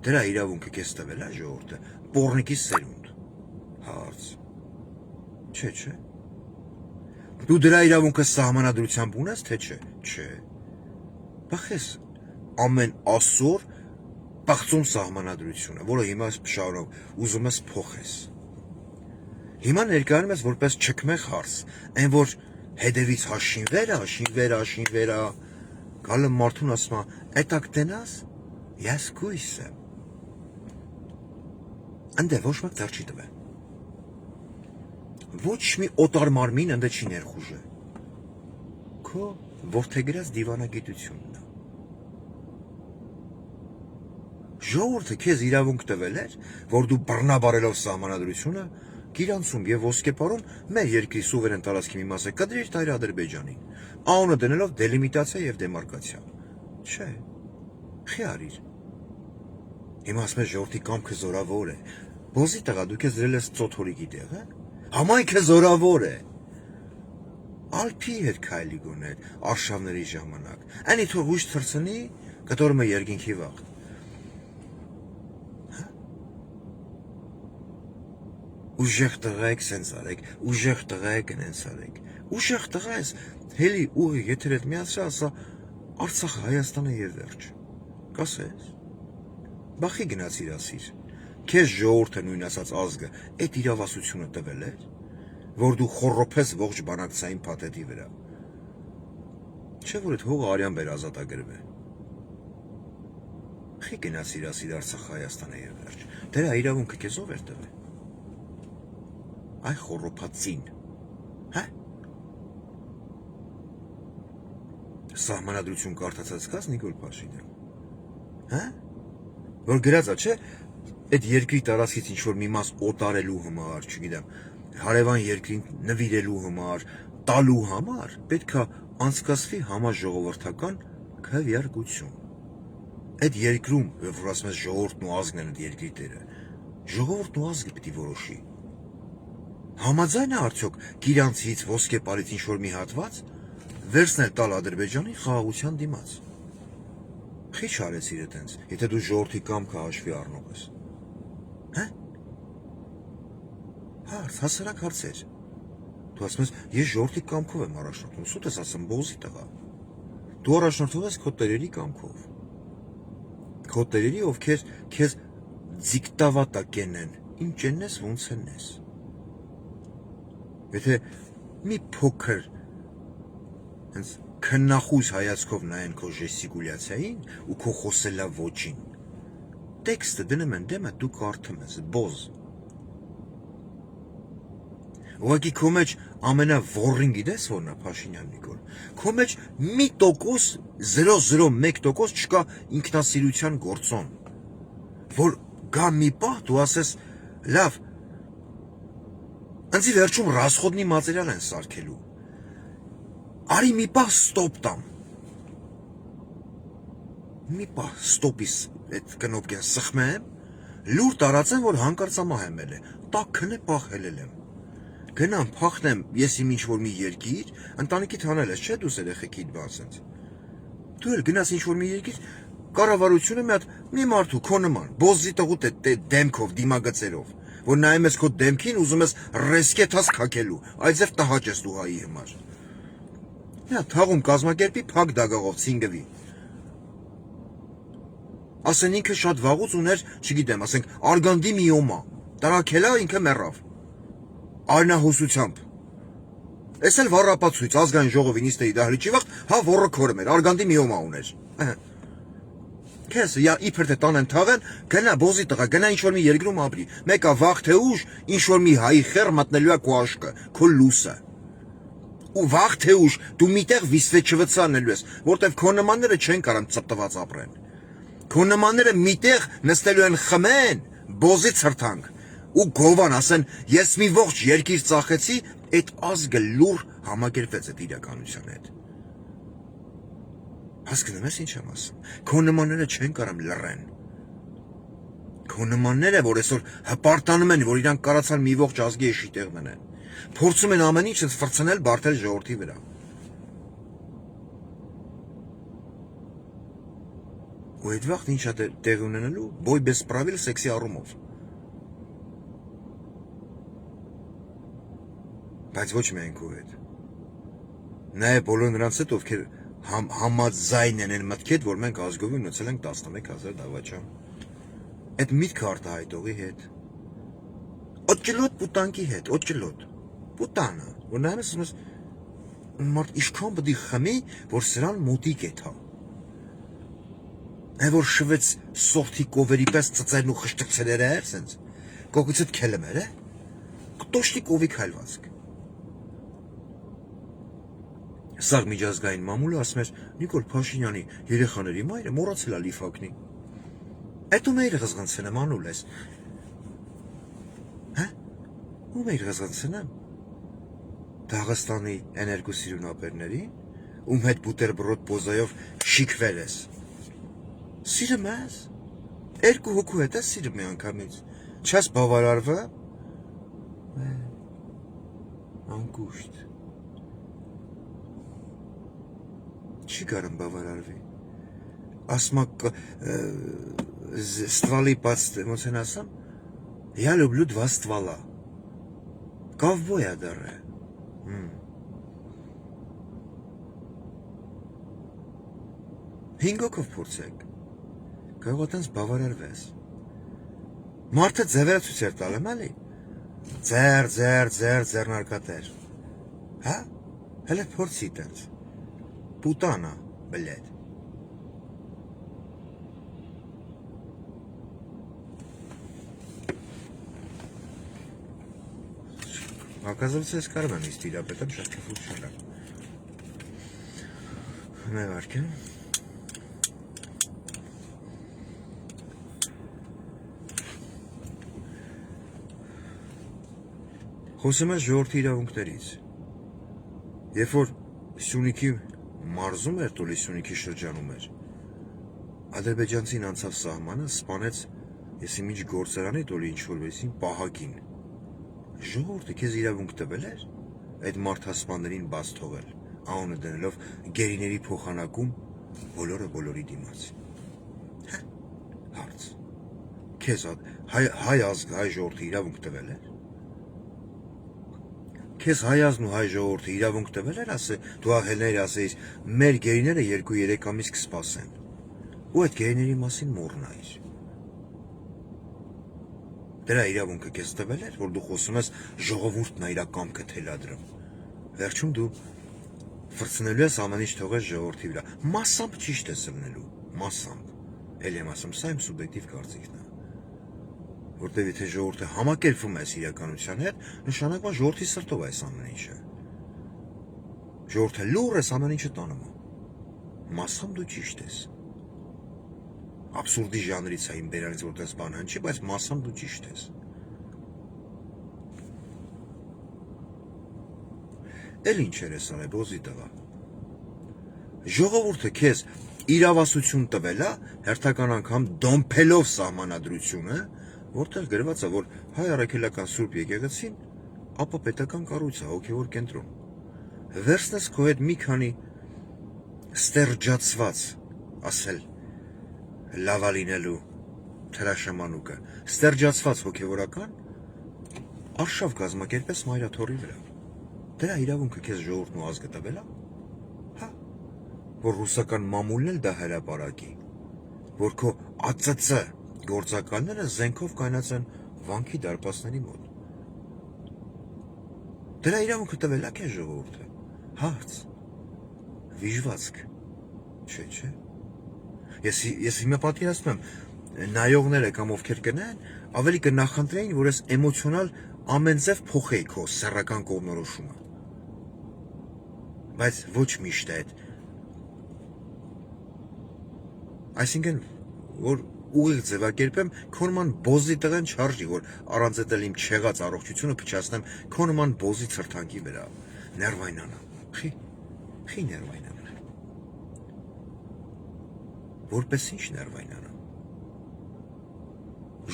դրա իրավունքը քեզ տվել է ժողովուրդը, պոռնիկի սերունդ։ Հարց։ Չէ։ Դու դրա իրավունքը սահմանադրությամբ ունես, թե չէ։ Չէ։ Բախես ամեն ասոր բաղծում սահմանադրությունը, որը հիմա շարունակ ուզում ես փոխես։ Հիմա ներկայանում ես որպես չքմեղ հարց, այն որ հետևից հաշինվերա, գալը մարդուն ասում է, «Էտակ տենաս, ես կույս եմ»։ Ընդ ոչ մեկ դեռ չի տվել։ Ոչ մի օտար մարմին ընդ չի ներխուժել։ Քո որդեգրած դիվանագիտությունն է։ Ժողովուրդը քեզ իրավունք տվել էր, որ դու բռնաբարելով սահմանադրությունը գիրանցում եւ ոսկեպարում մեր երկրի սուվերեն տարածքի մի մասը կդրիր տայր Ադրբեջանին, անունը դնելով դելիմիտացիա եւ դեմարկացիա։ Չէ։ Խի արիր։ Հիմա ասում ես ժողովրդի կամքը զորավոր է։ Բոզի տղա, դու քեզ դրել ես ծոթորիկի տեղ, հա։ Համայնքը զորավոր է։ Ալփի հետ քայլի գոներ արշավների ժամանակ։ Անի թող ուշ թրցնի, կտորում է երկինքի վաղ։ Ուժեղ տղա եք սենց արեք, ուժեղ տղա եք նենց արեք։ Ուժեղ տղա ես, հելի ուղի եթեր հետ միացրա, ասա Արցախը Հայաստանը եւ վերջ։ Կասես։ Բախի գնացիր ասիր։ Քեզ ժողովուրդը նույն ասած ազգը այդ իրավասությունը տվել էր, որ դու խոռոփես ողջ բանակցային փաթեթի վրա։ Չէ՞ որ այդ հողը արյան բեր ազատագրվե։ Խի գնաց իր Արցախ Հայաստանը եւ վերջ։ Դրա իրավունքը քեզ ով էր տվել։ Այ խորոփածին։ Հա։ Սահմանադրություն կարդացած կաս Նիկոլ Փաշինյան։ Հա։ Որ գրածա, չէ՞, այդ երկրի տարածքից ինչ որ մի մաս օտարելու համար, չգիտեմ, հարևան երկրին նվիրելու համար, տալու համար պետքա անցկացվի համաժողովրդական քվեարկություն։ Այդ երկրում, որ ասում ես ժողովուրդն ու ազգն են այդ երկրի տերը, ժողովուրդն ու ազգը պիտի որոշի։ Համաձայն է արդյոք Գիրանցից ոսկեպարից ինչ որ մի հատված վերցնել տալ Ադրբեջանի խաղաղության դիմաց։ Խի չարեցիր այտենց, եթե դու ժողովրդի կամքը հաշվի առնող ես։ Հա՞։ Հարց, հասարակ հարցեր։ Դու ասում ես, ես ժողովրդի կամքով եմ առաջնորդում, սուտ ես ասում բոզի տղա։ Դու առաջնորդում ես քո տերերի կամքով։ Քո տերերի, ովքեր քեզ դիկտավատա կենեն, ինչ ենես, ոնց ենես։ Եթե մի փոքր հենց քննախույս հայացքով նայեն քո ժեստիկուլյացիային ու քո խոսելա ոճին, տեքստը դնում են դեմը, դու կարդում ես, բոզ։ Ուղղակի քո մեջ ամենավոռին գիտես որն է, Փաշինյան Նիկոլ։ Քո մեջ 0.001% չկա ինքնասիրության գործոն, որ գա մի պահ դու ասես, լավ, ընձի վերջում ռասխոդնի մատերիալ են սարքելու։ Արի մի պահ ստոպ տամ։ Մի պահ ստոպիս այդ կնոպկեն սխմեմ, լուր տարածեմ, որ հանկարծամահ եմ ել է, տաքն է պահել եմ։ Գնամ փախնեմ ես իմ ինչ որ մի երկիր, ընտանիքիդ հանել ես, չէ՞ դու երեխեքիդ բան սենց։ Դու էլ գնաս ինչ որ մի երկիր, կառավարությունը մի հատ մի մարդու քո նման, բոզի տղուտ է դեմքով, դիմագծերով, որ նայում ես քո դեմքին, ուզում ես ռեսկեթաս քակելու, այձև տհաճ ես դու հայի համար։ Նա թաղում կազմակերպի փակ դագաղով ցինգվի։ Ասեն ինքը շատ վաղուց ուներ, չգիտեմ, ասենք արգանդի միոմա, տարակելա ինքը մեռավ։ Արնահոսությամբ։ Էս էլ վառապացույց ազգային ժողովի նիստերի դահլիճի վաղ, հա ոռը քորը մեր, արգանդի միոմա ուներ։ Քեզ իբր թե տանեն թաղեն, գնա բոզի տղա, գնա ինչ որ մի երկրում ապրի։ Մեկա վաղ թե ուշ ինչ որ մի հայի խեր մտնելու է քո աշկը, քո լուսը։ Ու վաղ թե ուշ դու միտեղ վիսվեչվծանելու ես, որտեվ քո նմանները չեն կարամ ծպտված ապրեն։ Քո նմանները միտեղ նստելու են խմեն, բոզի ցրթանք ու գովան ասեն, ես մի ողջ երկիր ծախեցի, այդ ազգը լուր համակերպեց այդ իրականության հետ։ Հասկանում ես ինչ եմ ասում։ Քո նմանները չեն կարամ լռեն։ Քո նմանները, որ այսօր հպարտանում են, որ իրանք կարացան մի ողջ ազգի էշի տեղ մնան։ Փորձում են ամեն ինչ ֆրցնել բարդել ժողովրդի վրա։ Ու այդ վաղտ ինչ է տեղ ունենալու, բոյ բեսպրավիլ սեքսի առումով։ Բայց ոչ միայն քո հետ։ Նաև բոլոր նրանց հետ, ովքեր համաձայն են այն մտքեդ, որ մենք ազգովի ունեցել ենք 11,000 դավաճան։ Այդ միտքը արտահայտողի հետ։ Օճլոտ պուտանկի հետ, օճլոտ։ Պուտանը, որ նայում ես, ասում ես, մարդ իշքան պիտի խմի, որ սրան մոտիկ է թա։ Որ շվեց սոխթի կովերի պես ծծերն ու խշտկցերերը էր, սենց, կողքիցդ քելեմ էր, կտոշտի կովի քայլվածք։ Սաղ միջազգային մամուլը ասում էր, Նիկոլ Փաշինյանի երեխաների մայրը մոռացել է լիֆակնի։ Այդ ում էիր ղզղնցեն եմ անուլ ես։ Հա? Ում էիր ղզղնցեն եմ։ Դաղստանի էներգոսիրունապերների, ում հետ բուտերբրոդ պոզայով շիքվել ես։ Սիրում ես։ Երկու հոգու հետ ես սիրում մի անգամից։ Չես բավարարվա։ Անկուշտ։ Չի կարում բավարարվի։ Ասմա стволы под, ոնց են ասում, я люблю два ствола. Ковбоя դառը։ Հինգոքով փորձեք։ Կարող այտենց բավարարվես։ Մարդը ձևերը ցույց էր տալեմ, էլի։ Ձեռնարկատեր։ Հա? Հələ փորձի այտենց։ Պուտանա, բլեդ։ Оказывается, ես կարող եմ ինձ տիրապետեմ շատ քեֆուշալա։ Մեղարքեն։ Խոսում ես ժողովրդի իրավունքներից։ Երբ որ Սյունիքի մարզում էր, տոլի Սյունիքի շրջանում էր, ադրբեջանցին անցավ սահմանը, սպանեց եսի միջ գործարանի տոլի ինչ-որ վեսին պահակին։ Ժողովուրդը քեզ իրավունք տվել էր այդ մարդասպաններին բաց թողել, անունը դնելով գերիների փոխանակում բոլորը բոլորի դիմաց։ Հարց։ Քեզ հայ ազգ, հայ ժողովրդը իրավունք տվել էր։ Քեզ հայ ազգն ու հայ ժողովուրդը իրավունք տվել էր, դու ահելներ ասեիր, մեր գերիները 2-3 ամիս կսպասեն։ Ու այդ գերիների մասին մոռնայիր։ Դրա իրավունքը քեզ տվել էր, որ դու խոսում ես ժողովուրդն է իր կամքը թելադրում։ Վերջում դու ֆրցնելու ես ամեն ինչ թողես ժողովրդի վրա։ Մասամբ ճիշտ ես ելնելու, մասամբ։ Էլ եմ ասում, սա իմ սուբյեկտիվ կարծիքն է։ Որտեւ եթե ժողովուրդը համակերպվում է իրականության հետ, նշանակում է ժողովրդի սրտով այս ամեն ինչը։ Ժողովուրդը լուր է ամեն ինչը տանում։ Մասամբ դու ճիշտ ես։ Абսուրդի ժանրից է իմ բերանից որտես բան հնչի, բայց մասամբ դու ճիշտ ես։ Էլ ինչ էր ես արել, բոզի տղա։ Ժողովուրդը քեզ իրավասություն տվել է, հերթական անգամ դոմփելով սահմանադրությունը, որտեղ գրված է, որ հայ առաքելական Սուրբ եկեղեցին ապա պետական կառույց է, հոգևոր կենտրոն։ Վերցնես քո հետ մի քանի ստերջացված, ասել լավա լինելու թրաշամանուկը, ստերջացված հոգևորական արշավ կազմակերպես մայրաթորի վրա։ Դրա իրավունքը քեզ ժողովուրդն ու ազգը տվել է։ Հա, որ ռուսական մամուլն էլ դա հրապարակի, որ քո ԱՑՑ գործակալները զենքով կայնացան վանքի դարպասների մոտ։ Դրա իրավունքը տվել է քեզ ժողովուրդը։ Հարց։ Վիժվածք։ Չէ։ Ես հիմա պատկերացնում եմ, նայողները կամ ովքեր կնայեն, ավելի կնախընտրեին, որ ես էմոցիոնալ ամեն ձև փոխեի քո սեռական կողմնորոշումը։ Բայց ոչ միշտ է այդ։ Այսինքն, որ ուղիղ ձևակերպեմ, քո նման բոզի տղեն չարժի, որ առանց այդ իմ չեղած առողջությունը փչացնեմ քո նման բոզի ցրթանքի վրա։ Ներվայնանա։ Խի ներվայնանա։ Որպես ինչ ներվայնանա։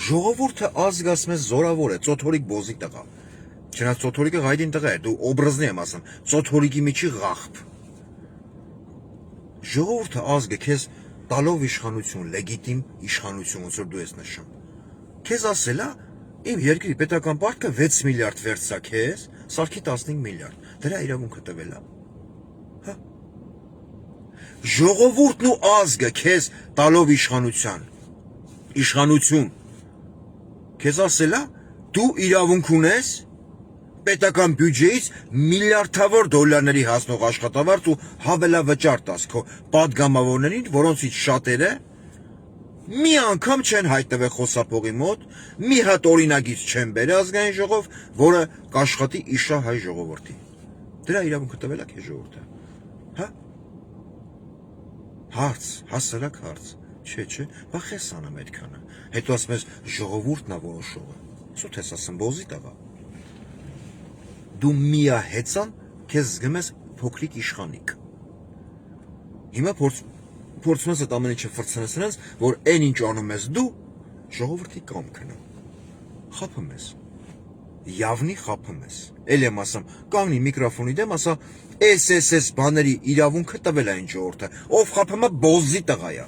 Ժողովուրդը ազգ ասում ես զորավոր է, ծոթորիկ բոզի տղա։ Չնայած ծոթորիկը գայդին տղա է, դու օբրազնի եմ ասում, ծոթորիկի միջի ղախբ։ Ժողովուրդը ազգը քեզ տալով իշխանություն, լեգիտիմ իշխանություն, ոնց որ դու ես նշում։ Քեզ ասել է, իմ երկրի պետական պարտքը 6 միլիարդ վերցա քեզ, սարքի 15 միլիարդ։ Դրա իրավունքը տվել է։ Հա։ Ժողովուրդն ու ազգը քեզ տալով իշխանություն, քեզ ասել է, դու իրավունք ունես պետական բյուջեից միլիարդավոր դոլարների հասնող աշխատավարձ ու հավելավճար տաս քո պատգամավորներին, որոնցից շատերը մի անգամ չեն հայտնվել խոսափողի մոտ, մի հատ օրինագիծ չեն բերել ազգային ժողով, որը կաշխատի իշա հայ ժողովրդի։ Դրա իրավունքը տվել է քեզ ժողովուրդը։ Հա։ Հարց, հասարակ հարց։ Չէ, բախես անեմ այդքանը։ Հետո ասում ես ժողովուրդն է որոշողը։ Սուտ ես ասում բոզի տղա։ Դու միահեծան քեզ զգում ես փոքրիկ իշխանիկ։ Հիմա փորձում ես այդ ամեն ինչը ֆրցնես նրանց, որ այն ինչ անում ես դու, ժողովրդի կամքն է։ Խափում ես։ Явնի խափում ես։ Էլ եմ ասում, կանգնի միկրոֆոնի դեմ, ասա, էս բաների իրավունքը տվել է այն ժողովուրդը, ով խափում է բոզի տղա է։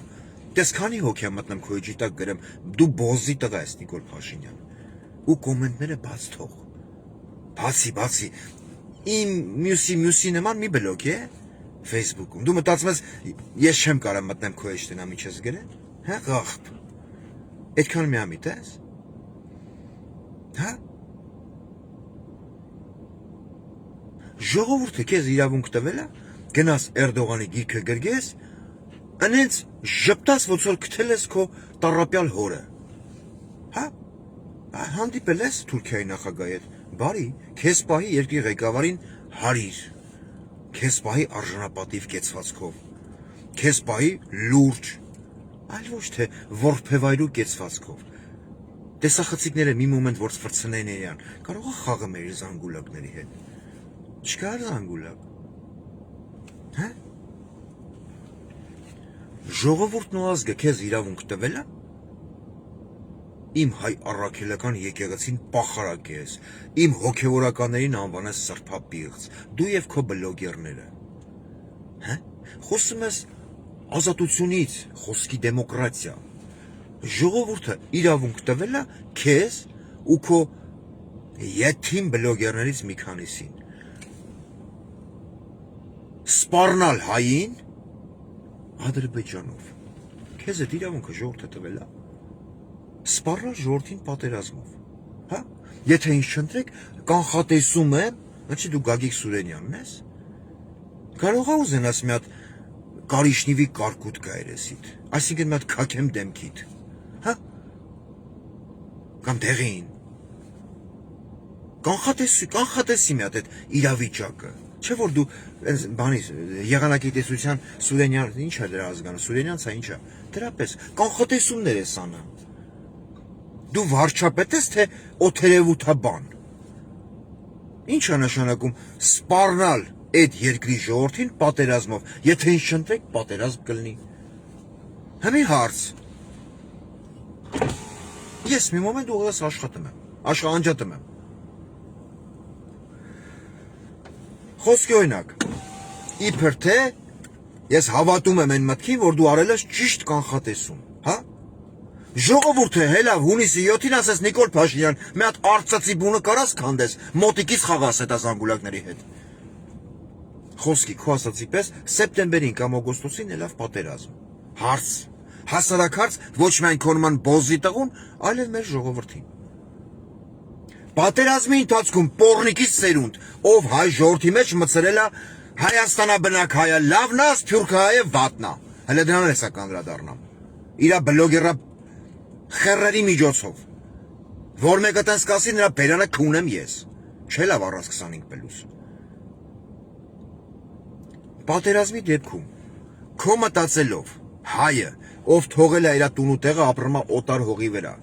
Դες քանի հոգի եմ մտնում քո էջի տակ գրեմ, դու բոզի տղա ես Նիկոլ Փաշինյան։ Ու կոմենտները բաց թող։ Բացի, իմ մյուսի նման մի բլոգ է Facebook-ում։ Դու մտածում ես, ես չեմ կարող մտնեմ քո էջ տնամ ինչ ես գրել։ Հա, աղբ։ Այդքան միամիտ ես։ Հա։ Ժողովուրդը քեզ իրավունք տվել է, գնաս Էրդողանի գիրքը գրգես, անենց ժպտաս ոնց որ գտել ես քո տառապյալ հորը։ Հա։ Հանդիպել ես Թուրքիայի նախագահի հետ։ Բարի, քեզ պահի երկրի ղեկավարին հարիր, քեզ պահի արժանապատիվ կեցվածքով, քեզ պահի լուրջ, այլ ոչ թե որբևայրու կեցվածքով։ Տեսախցիկները մի մոմենտ որ ֆրցնեն իրան, կարող է խաղը մեր զանգուլակների հետ։ Չկա զանգուլակ։ Հա? Ժողովուրդն ու ազգը քեզ իրավունք տվել է։ Իմ հայ առաքելական եկեղեցին պախարակ ես, իմ հոգևորականներին անվանես սրբապիղծ, դու եւ քո բլոգերները։ Հա? Խոսում ես ազատությունից, խոսքի դեմոկրատիա։ Ժողովուրդը իրավունք տվել է քեզ ու քո եթին բլոգերներից մի քանիսին։ Սպառնալ հային Ադրբեջանով։ Քեզ այդ իրավունքը ժողովուրդը տվել է։ Սպառնալ ժողովրդին պատերազմով։ Հա? Եթե ինձ չընտրեք, կանխատեսում եմ, ինչի դու Գագիկ Սուրենյանն ես։ Կարող է ուզենաս մի հատ կարիշնիվի կարկուտ գա երեսիդ, այսինքն մի հատ քաքեմ դեմքիդ։ Հա? Կամ դեղին։ Կանխատեսի մի հատ այդ իրավիճակը։ Չէ որ դու բանի եղանակի տեսության Սուրենյան, ինչ է դրա ազգանը, Սուրենյանցա ինչ է։ Դրա պես կանխատեսումներ ես անում։ Դու վարչապետ ես թե օթերևութաբան։ Ինչ է նշանակում սպառնալ այդ երկրի ժողովրդին պատերազմով, եթե ինձ չընտրեք, պատերազմ կլինի։ Հիմի հարց։ Ես մի մոմենտ ուղղակի աշխատում եմ, անջատում եմ։ Խոսքի օրինակ, իբր թե ես հավատում եմ այն մտքին, որ դու արել ես ճիշտ կանխատեսում, հա? Ժողովուրդը հելավ հունիսի 7-ին ասես Նիկոլ Փաշինյան, մի հատ արծծի բունը կարաս քանդես, մոտիկից խաղաս այդ ազանգուլակների հետ։ Խոսքի քո ասացի պես սեպտեմբերին կամ օգոստոսին ելավ պատերազմ։ Հարց, հասարակ հարց ոչ միայն քո նման բոզի տղուն, այլև մեր ժողովրդին։ Պատերազմի ընթացքում պոռնիկից սերունդ, ով հայ ժողովրդի մեջ մցրել է Հայաստանաբնակ հայը լավն է, սփյուռքը հայը վատն է։ Հələ դրանն էսա կանդրադառնամ։ Իրա բլոգերա խերերի միջոցով։ Որ մեկը տես կասի նրա բերանը քունեմ ես։ Չէ լավ առանց 25 պլյուս։ Պատերազմի դեպքում քո մտածելով հայը, ով թողել է իր տուն ու տեղը ապրում է օտար հողի վրա։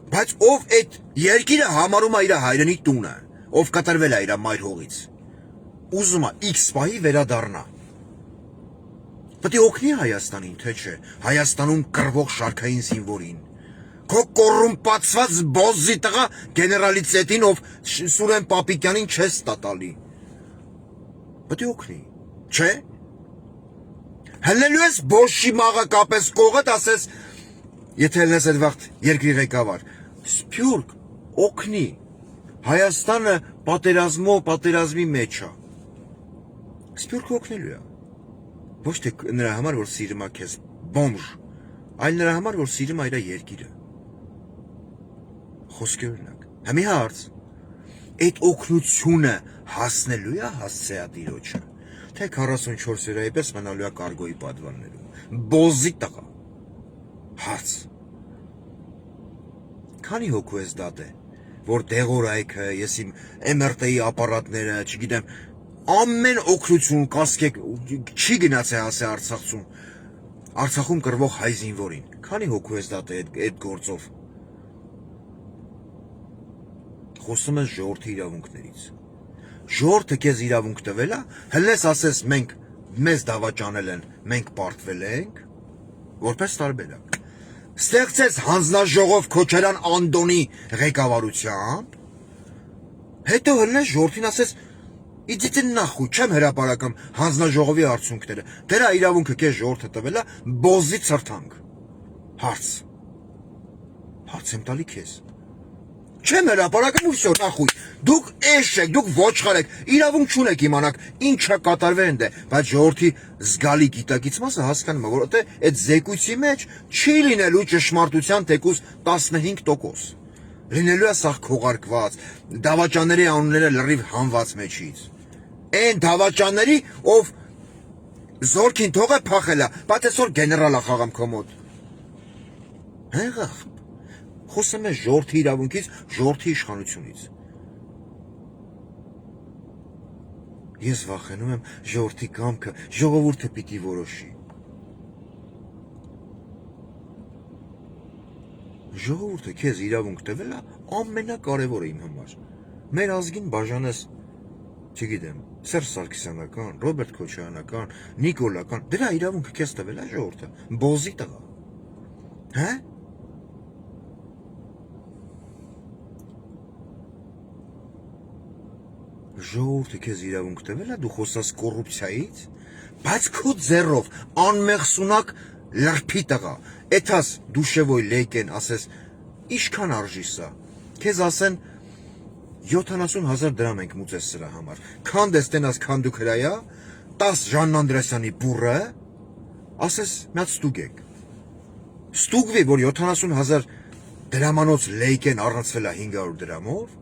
Բայց ով այդ երկիրը համարում է իր հայրենի տունը, ով կտրվել է իր մայր հողից, ուզում է X պահի վերադառնա։ Պետք է օգնի Հայաստանին, թե չէ, Հայաստանում կռվող շարքային զինվորին։ Քո կոռումպացված բոզի տղա գեներալիտետին, ով Սուրեն Պապիկյանին չես տատալի։ Պետք է օգնի, չէ։ Հելնելու ես բոշի մաղը կապես կողդ, ասես, եթե հելնես այդ վաղտ երկրի ղեկավար, սփյուռք օգնի, Հայաստանը պատերազմի մեջ է։ Սփյուռքը օգնելու է։ Ոչ թե նրա համար, որ սիրում է քեզ բոմժ, այլ նրա համար, որ սիրում է իր երկիրը։ Խոսքի օրինակ, հիմի հարց, այդ օգնությունը հասնելու է հասցեատիրոջը, թե 44 օրայի պես մնալու է կարգոյի պատվաններում, բոզի տղա։ Հարց, քանի հոգու ես դատե, որ դեղորայքը, ես իմ MRT-ի ապարատները, չգիտեմ, ամեն օգնություն կասկեք չի գնացե հասե Արցախում կռվող հայ զինվորին։ Քանի հոգու ես դատե այդ գործով։ Խոսում ես ժողովրդի իրավունքներից։ Ժողովուրդը քեզ իրավունք տվել է, հլես ասես մենք մեզ դավաճանել են, մենք պարտվել ենք, որպես տարբերակ։ Ստեղծեց հանձնաժողով Քոչարյան Անդոնի ղեկավարությամբ, հետո հլնես ժողովրդին ասես իդիտը նախու, չեմ հրապարակում հանձնաժողովի արդյունքները, դրա իրավունքը քեզ ժողովուրդը տվել է բոզի ցրթանք։ Հարց եմ տալի քեզ։ Չեմ հրապարակում ու всё, նախույն։ Դուք էշ եք, դուք ոչխար եք, իրավունք չունեք իմանաք ինչա կատարվել ընդ է, բայց ժողովրդի զգալի գիտակից մասը հասկանում է, որովհետեւ այդ զեկույցի մեջ չի լինելու ճշմարտության թեկուզ 15%։ Լինելու է սաղ քողարկված, դավաճանների անունները լրիվ հանված մեջից։ Այն դավաճանների, ով զորքին թող է փախել է, բայց այսօր գեներալ է խաղամ քո մոտ։ Հեղախ։ Խոսում է ժողովրդի իրավունքից, ժողովրդի իշխանությունից։ Ես վախենում եմ ժողովրդի կամքը, ժողովուրդը պիտի որոշի։ Ժողովուրդը քեզ իրավունք տվել է ամենակարևորը իմ համար։ Մեր ազգին բաժանես, չգիտեմ, Սերժ Սարգսյանական, Ռոբերտ Քոչարյանական, Նիկոլական, դրա իրավունքը քեզ տվել է ժողովուրդը, բոզի տղա։ Հա՞։ Ժողովուրդը քեզ իրավունք տվել է, դու խոսած կոռուպցիայից, բայց քո ձեռով անմեղսունակ լրփի տղա, էթաս դուշևոյ լեյկեն ասես, ինչքան արժի սա, քեզ ասեն 70,000 դրամ ենք մուծես սրա համար, քան դեստենաս քան դուք հրայա, 10 Ժանն Անդրեասյանի բուրը, ասես միած ստուգ եք, ստուգվի, որ 70,000 դրամանոց լեյկեն առնցվել է 500 դրամով,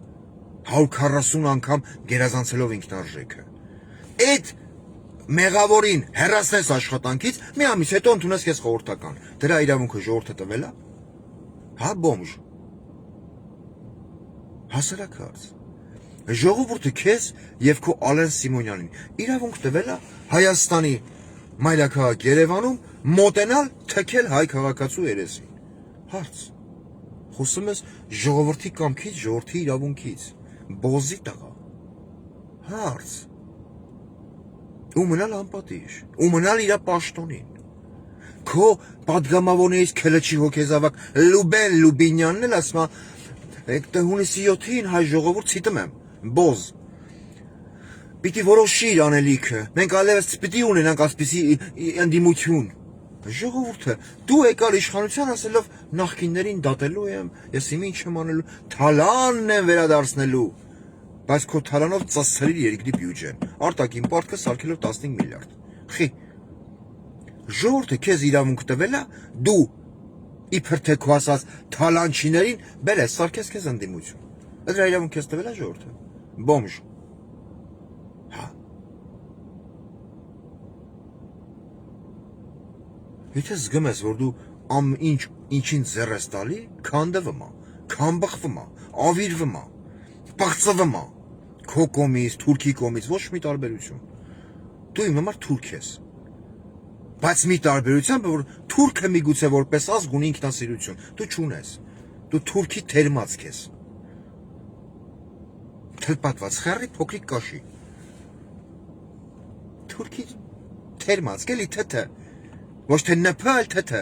140 անգամ գերազանցելով ինքնարժեքը։ Այդ մեղավորին հեռացնես աշխատանքից, մի ամիս հետո ընդունես քեզ խորհրդական։ Դրա իրավունքը ժողովուրդը տվել է։ Հա բոմժ։ Հասարակ հարց։ Ժողովուրդը քեզ եւ քո Ալեն Սիմոնյանին իրավունք տվել է Հայաստանի մայրաքաղաք Երևանում մոտենալ թքել հայ քաղաքացու երեսին։ Հարց։ Խոսում ես ժողովրդի կամքից, ժողովրդի իրավունքից։ Բոզի տղա։ Հարց։ Ու մնալ անպատիժ, ու մնալ իրա պաշտոնին։ Քո պատգամավորներից քելեչի հոգեզավակ Լուբեն Լուբինյանն էլ ասма հունիսի 7-ին հայ ժողովուրդ ցիտում եմ, բոզ։ Պիտի որոշի իր անելիքը, մենք այլևս պիտի ունենանք ասպիսի ընդդիմություն։ Ժողովուրդը, դու եկար իշխանության ասելով նախկիններին դատելու եմ, ես իմ ինչ եմ անելու, թալանն եմ վերադարձնելու, բայց քո թալանով ծածցրիր երկրի բյուջեն, արտաքին պարտքը սարքելով 15 միլիարդ։ Խի, ժողովուրդը քեզ իրավունք տվել է, դու իբր թե քո ասած թալանչիներին բերես սարքես քեզ ընդդիմություն։ Դրա իրավունք քեզ տվել է ժողովուրդը։ Բոմժ։ Հա։ Եթե զգում ես, որ դու ինչին ձեռ ես տալի, քանդվում է, քամբխվում է, ավիրվում է, պղծվում է, քո կողմից, թուրքի կողմից, ոչ մի տարբերություն։ Դու իմ համար թուրք ես։ Բայց մի տարբերությամբ, որ թուրքը միգուցե որպես ազգ ունի ինքնասիրություն, դու չունես։ Դու թուրքի թերմացք ես։ Թլպատված խառի փոքրիկ կաշի։ Թուրքի թերմացք էլի թթ։ Ոչ թե ՆՓ, այլ թթ։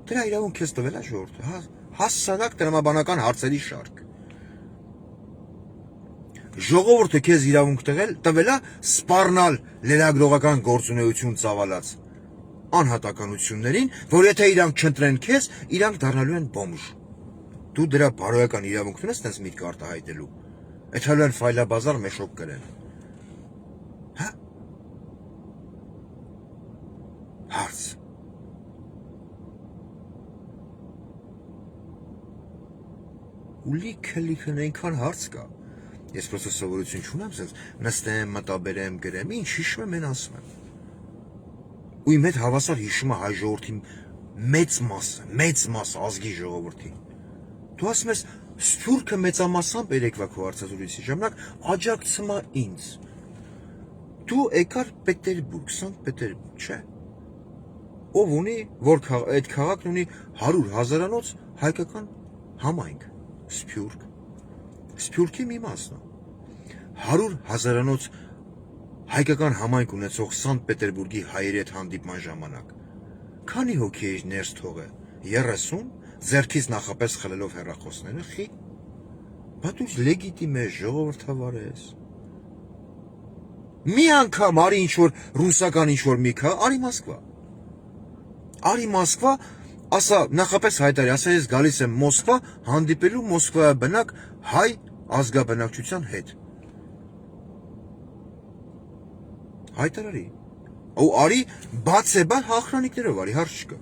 Դրա իրավունք քեզ տվել է ժողովուրդը, հասարակ տրամաբանական հարցերի շարք։ Ժողովուրդը քեզ իրավունք տվել է սպառնալ լրագրողական գործունեություն ծավալած անհատականություններին, որ եթե իրանք չընտրեն քեզ, իրանք դառնալու են բոմժ։ Դու դրա բարոյական իրավունքն ես տես միտք արտահայտելու։ Էթալու են ֆայլաբազար մեշոկ կրեն։ Հա։ Հարց։ Ու լիքը այնքան հարց կա։ Ես պրոստը սովորություն չունեմ, սենց նստեմ, մտաբերեմ, գրեմ, ինչ հիշում եմ, են ասում եմ։ Ու իմ հետ հավասար հիշում է հայ ժողովրդի մեծ մաս ազգի ժողովրդի։ Դու ասում ես, Սփյուռքը մեծամասամբ երեկվա քո հարցազրույցի ժամանակ աջակցում է ինձ։ Դու եկար Պետերբուրգ, Սանկտ Պետերբուրգ, չէ։ Ով ունի, որ այդ քաղաքն ունի 100,000-անոց հայկական համայնք, Սփյուռք։ Սփյուռքի մի մասն է։ 100,000-անոց հայկական համայնք ունեցող Սանկտ Պետերբուրգի հայերի հետ հանդիպման ժամանակ քանի հոգի էիր ներս թողը։ 30, ձեռքից նախապես խլելով հեռախոսները, խի։ Բա դու լեգիտիմ ես, ժողովրդավար ես։ Մի անգամ արի ինչ-որ ռուսական ինչ-որ մի քա, արի Մոսկվա։ Արի Մոսկվա, ասա նախապես հայտարարի, ասա ես գալիս եմ Մոսկվա հանդիպելու Մոսկվայի բնակ հայ ազգաբնակչության հետ։ Հայտարարի։ Ու արի բացեբար հախրանիկներով արի, հարց չկա։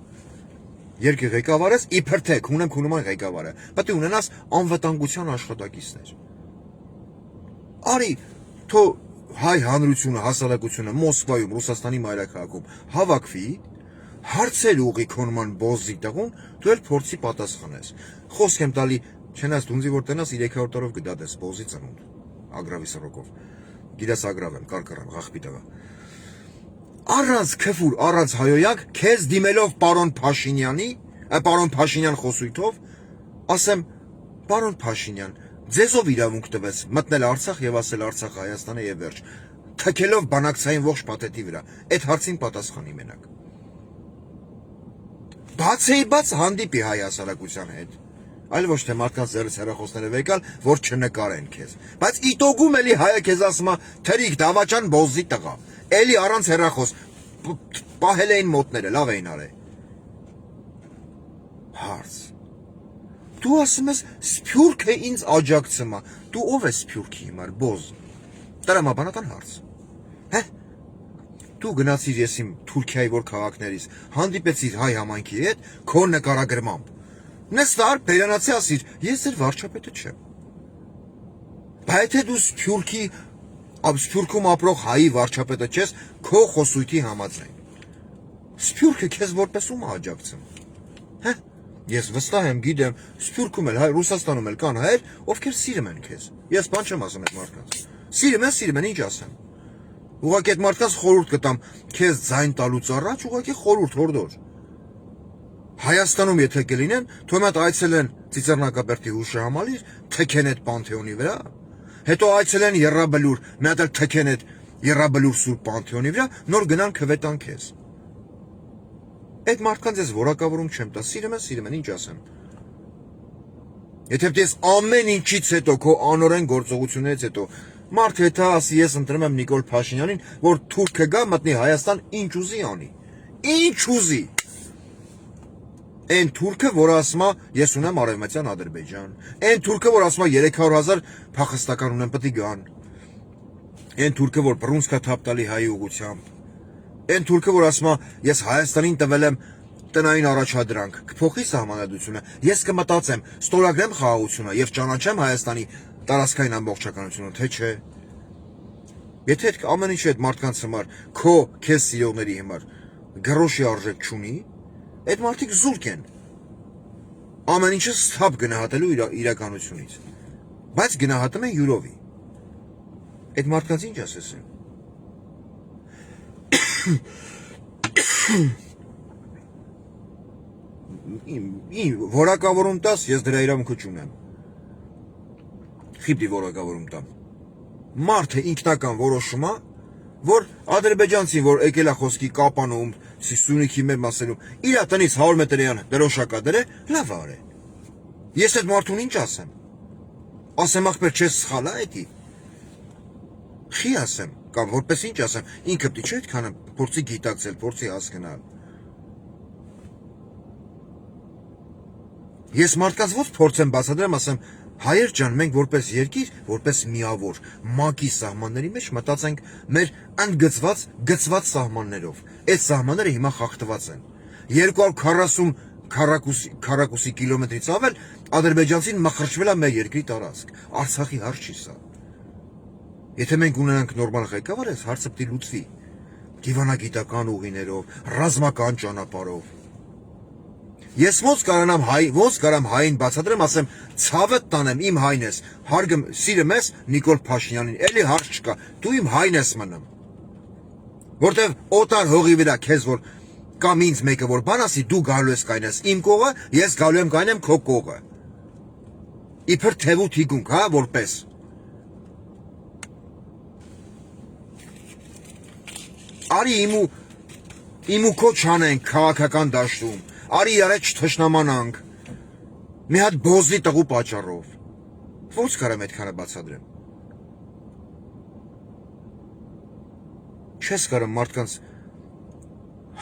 Երկի ղեկավար ես, իբր թե ունեմ քունման ղեկավարը, պետք է ունենաս անվտանգության աշխատակիցներ։ Արի, թո հայ հանրությունը, հասարակությունը Մոսկվայում, Ռուսաստանի մայրաքաղաքում հավաքվի, հարցեր ուղի քոնման բոզի տղուն, դու էլ փորձի պատասխանես։ Խոսք եմ տալի Չնայած դունձի որ տնաս 300 տարով գդատես բոզի ծնունդ ագրավի սրոկով գիտես ագրավ եմ կարկռեմ ղախպի տղա առանց քֆուր առանց հայոյակ քեզ դիմելով պարոն Փաշինյան խոսույթով ասեմ պարոն Փաշինյան ձեզով իրավունք տվեց մտնել Արցախ եւ ասել Արցախը Հայաստանը եւ վերջ թքելով բանակցային ողջ փաթեթի վրա այդ հարցին պատասխանի մենակ բաց հանդիպի հայ հասարակության հետ այլ ոչ թե մարդկանց ձեռից հեռախոսները վեկալ, որ չնկարեն քեզ։ Բայց իտոգում էլի հայը քեզ ասում է թրիկ դավաճան բոզի տղա։ Էլի առանց հեռախոս պահել էին մոտները, լավ էին արել։ Հարց։ Դու ասում ես Սփյուռքը ինձ աջակցում է։ Դու ով ես Սփյուռքի հիմար բոզ։ Տրամաբանական հարց։ Հե։ Դու գնացիր ես իմ Թուրքիայի որ քաղաքներից, հանդիպեցիր հայ համայնքի հետ քո նկարագրմամբ։ Նստար, բերանացի ասիր, ես ձեր վարչապետը չեմ։ Բայց եթե դու Սփյուռքում ապրող հայի վարչապետը չես, քո խոսույթի համաձայն։ Սփյուռքը քեզ որպես ում աջակցում։ Հե, ես վստահ եմ, գիտեմ, Սփյուռքում էլ հայ, Ռուսաստանում էլ կան հայեր, ովքեր սիրում են քեզ։ Ես բան չեմ ասում այդ մարդկանց։ Սիրում են, ինչ ասեմ։ Ուղղակի այդ մարդկանց խորհուրդ կտամ, քեզ ձայն տալուց առաջ, ուղղակի խորհուրդ հորդոր։ Հայաստանում եթե կլինեն, թող մատ այցելեն Ծիծեռնակաբերդի հուշահամալիր, թքեն այդ Պանթեոնի վրա, հետո այցելեն Եռաբլուր, մի հատ էլ թքեն այդ Եռաբլուր Սուրբ Պանթեոնի վրա, նոր գնան քվետան քեզ։ Այդ մարդկանց ես որակավորում չեմ տա, սիրում են, ինչ ասեմ։ Եթե դες ամեն ինչից հետո քո անօրեն գործողություններից հետո մարդը եթե ասի ես ընտրում եմ Նիկոլ Փաշինյանին, որ թուրքը գա մտնի Հայաստան, ինչ ուզի անի։ Ինչ ուզի։ Այն թուրքը, որ ասում է, ես ունեմ Արևմտյան Ադրբեջան, այն թուրքը, որ ասում է 300,000 փախստական ունեմ, պետք է գան, այն թուրքը, որ բռունցքա թափ տալի հայի ուղղությամբ, այն թուրքը, որ ասում է, ես Հայաստանին տվել եմ տնային առաջադրանք, կփոխի սահմանադրությունը, ես կմտածեմ, ստորագրեմ խաղաղությունը եւ ճանաչեմ Հայաստանի տարածքային ամբողջականությունը, թե չէ։ Եթե այդ ամեն ինչը այդ մարդկանց համար, քեզ սիրողների համար գրոշի արժեք չունի, այդ մարդիկ զուրկ են։ Ամեն ինչը սթափ գնահատելու իրականությունից։ Բայց գնահատում են յուրովի։ Այդ մարդկանց ինչ ասես եմ։ Որակավորում տաս, ես դրա իրավունքը չունեմ։ Խիպտի որակավորում տամ։ Մարդը ինքնական որոշում է, որ ադրբեջանցին, որ եկել է խոսքի Կապանում, Սյունիքի մեր մասերում, իր տնից 100 մետրյան դրոշակա դրե, լավ արե։ Ես այդ մարդուն ինչ ասեմ։ Ասեմ ախպեր չես սխալ է էդի։ Խի ասեմ, կամ որպես ինչ ասեմ, ինքը պիտի չէ այդքանը փորձի գիտակցել, փորձի հասկանալ։ Ես մարդկանց ո՞ց փորձեմ բացատրեմ, ասեմ, հայեր ջան, մենք որպես երկիր, որպես միավոր, ՄԱԿ-ի սահմանների մեջ մտածենք մեր գծված սահմաններով։ Այդ սահմանները հիմա խախտված են։ 240 քառակուսի կիլոմետրից ավել ադրբեջանցին մխրճվել է մեր երկրի տարածք։ Արցախի հարց չի սա։ Եթե մենք ունենանք նորմալ ղեկավար, այս հարցը պիտի լուծվի։ Դիվանագիտական ուղիներով, ռազմական ճանապարհով։ Ես ոնց կարամ հային բացատրեմ, ասեմ, ցավդ տանեմ, իմ հայն ես, հարգում, սիրում ես Նիկոլ Փաշինյանին, էլի հարց չկա, դու իմ հայն ես մնում։ Որտեվ օտար հողի վրա քեզ որ կամ ինձ մեկը որ բան ասի, դու գալու ես կայնես իմ կողը, ես գալու եմ կայնեմ քո կողը։ Իբր թևու թիկունք, հա, որպես։ Արի իմ ու քո չանենք քաղաքական դաշտում։ Արի արեջ թշնամանանք, մի հատ բոզի տղու պատճառով, ոնց կարեմ այդքանը բացադրեմ, չես կարեմ մարդկանց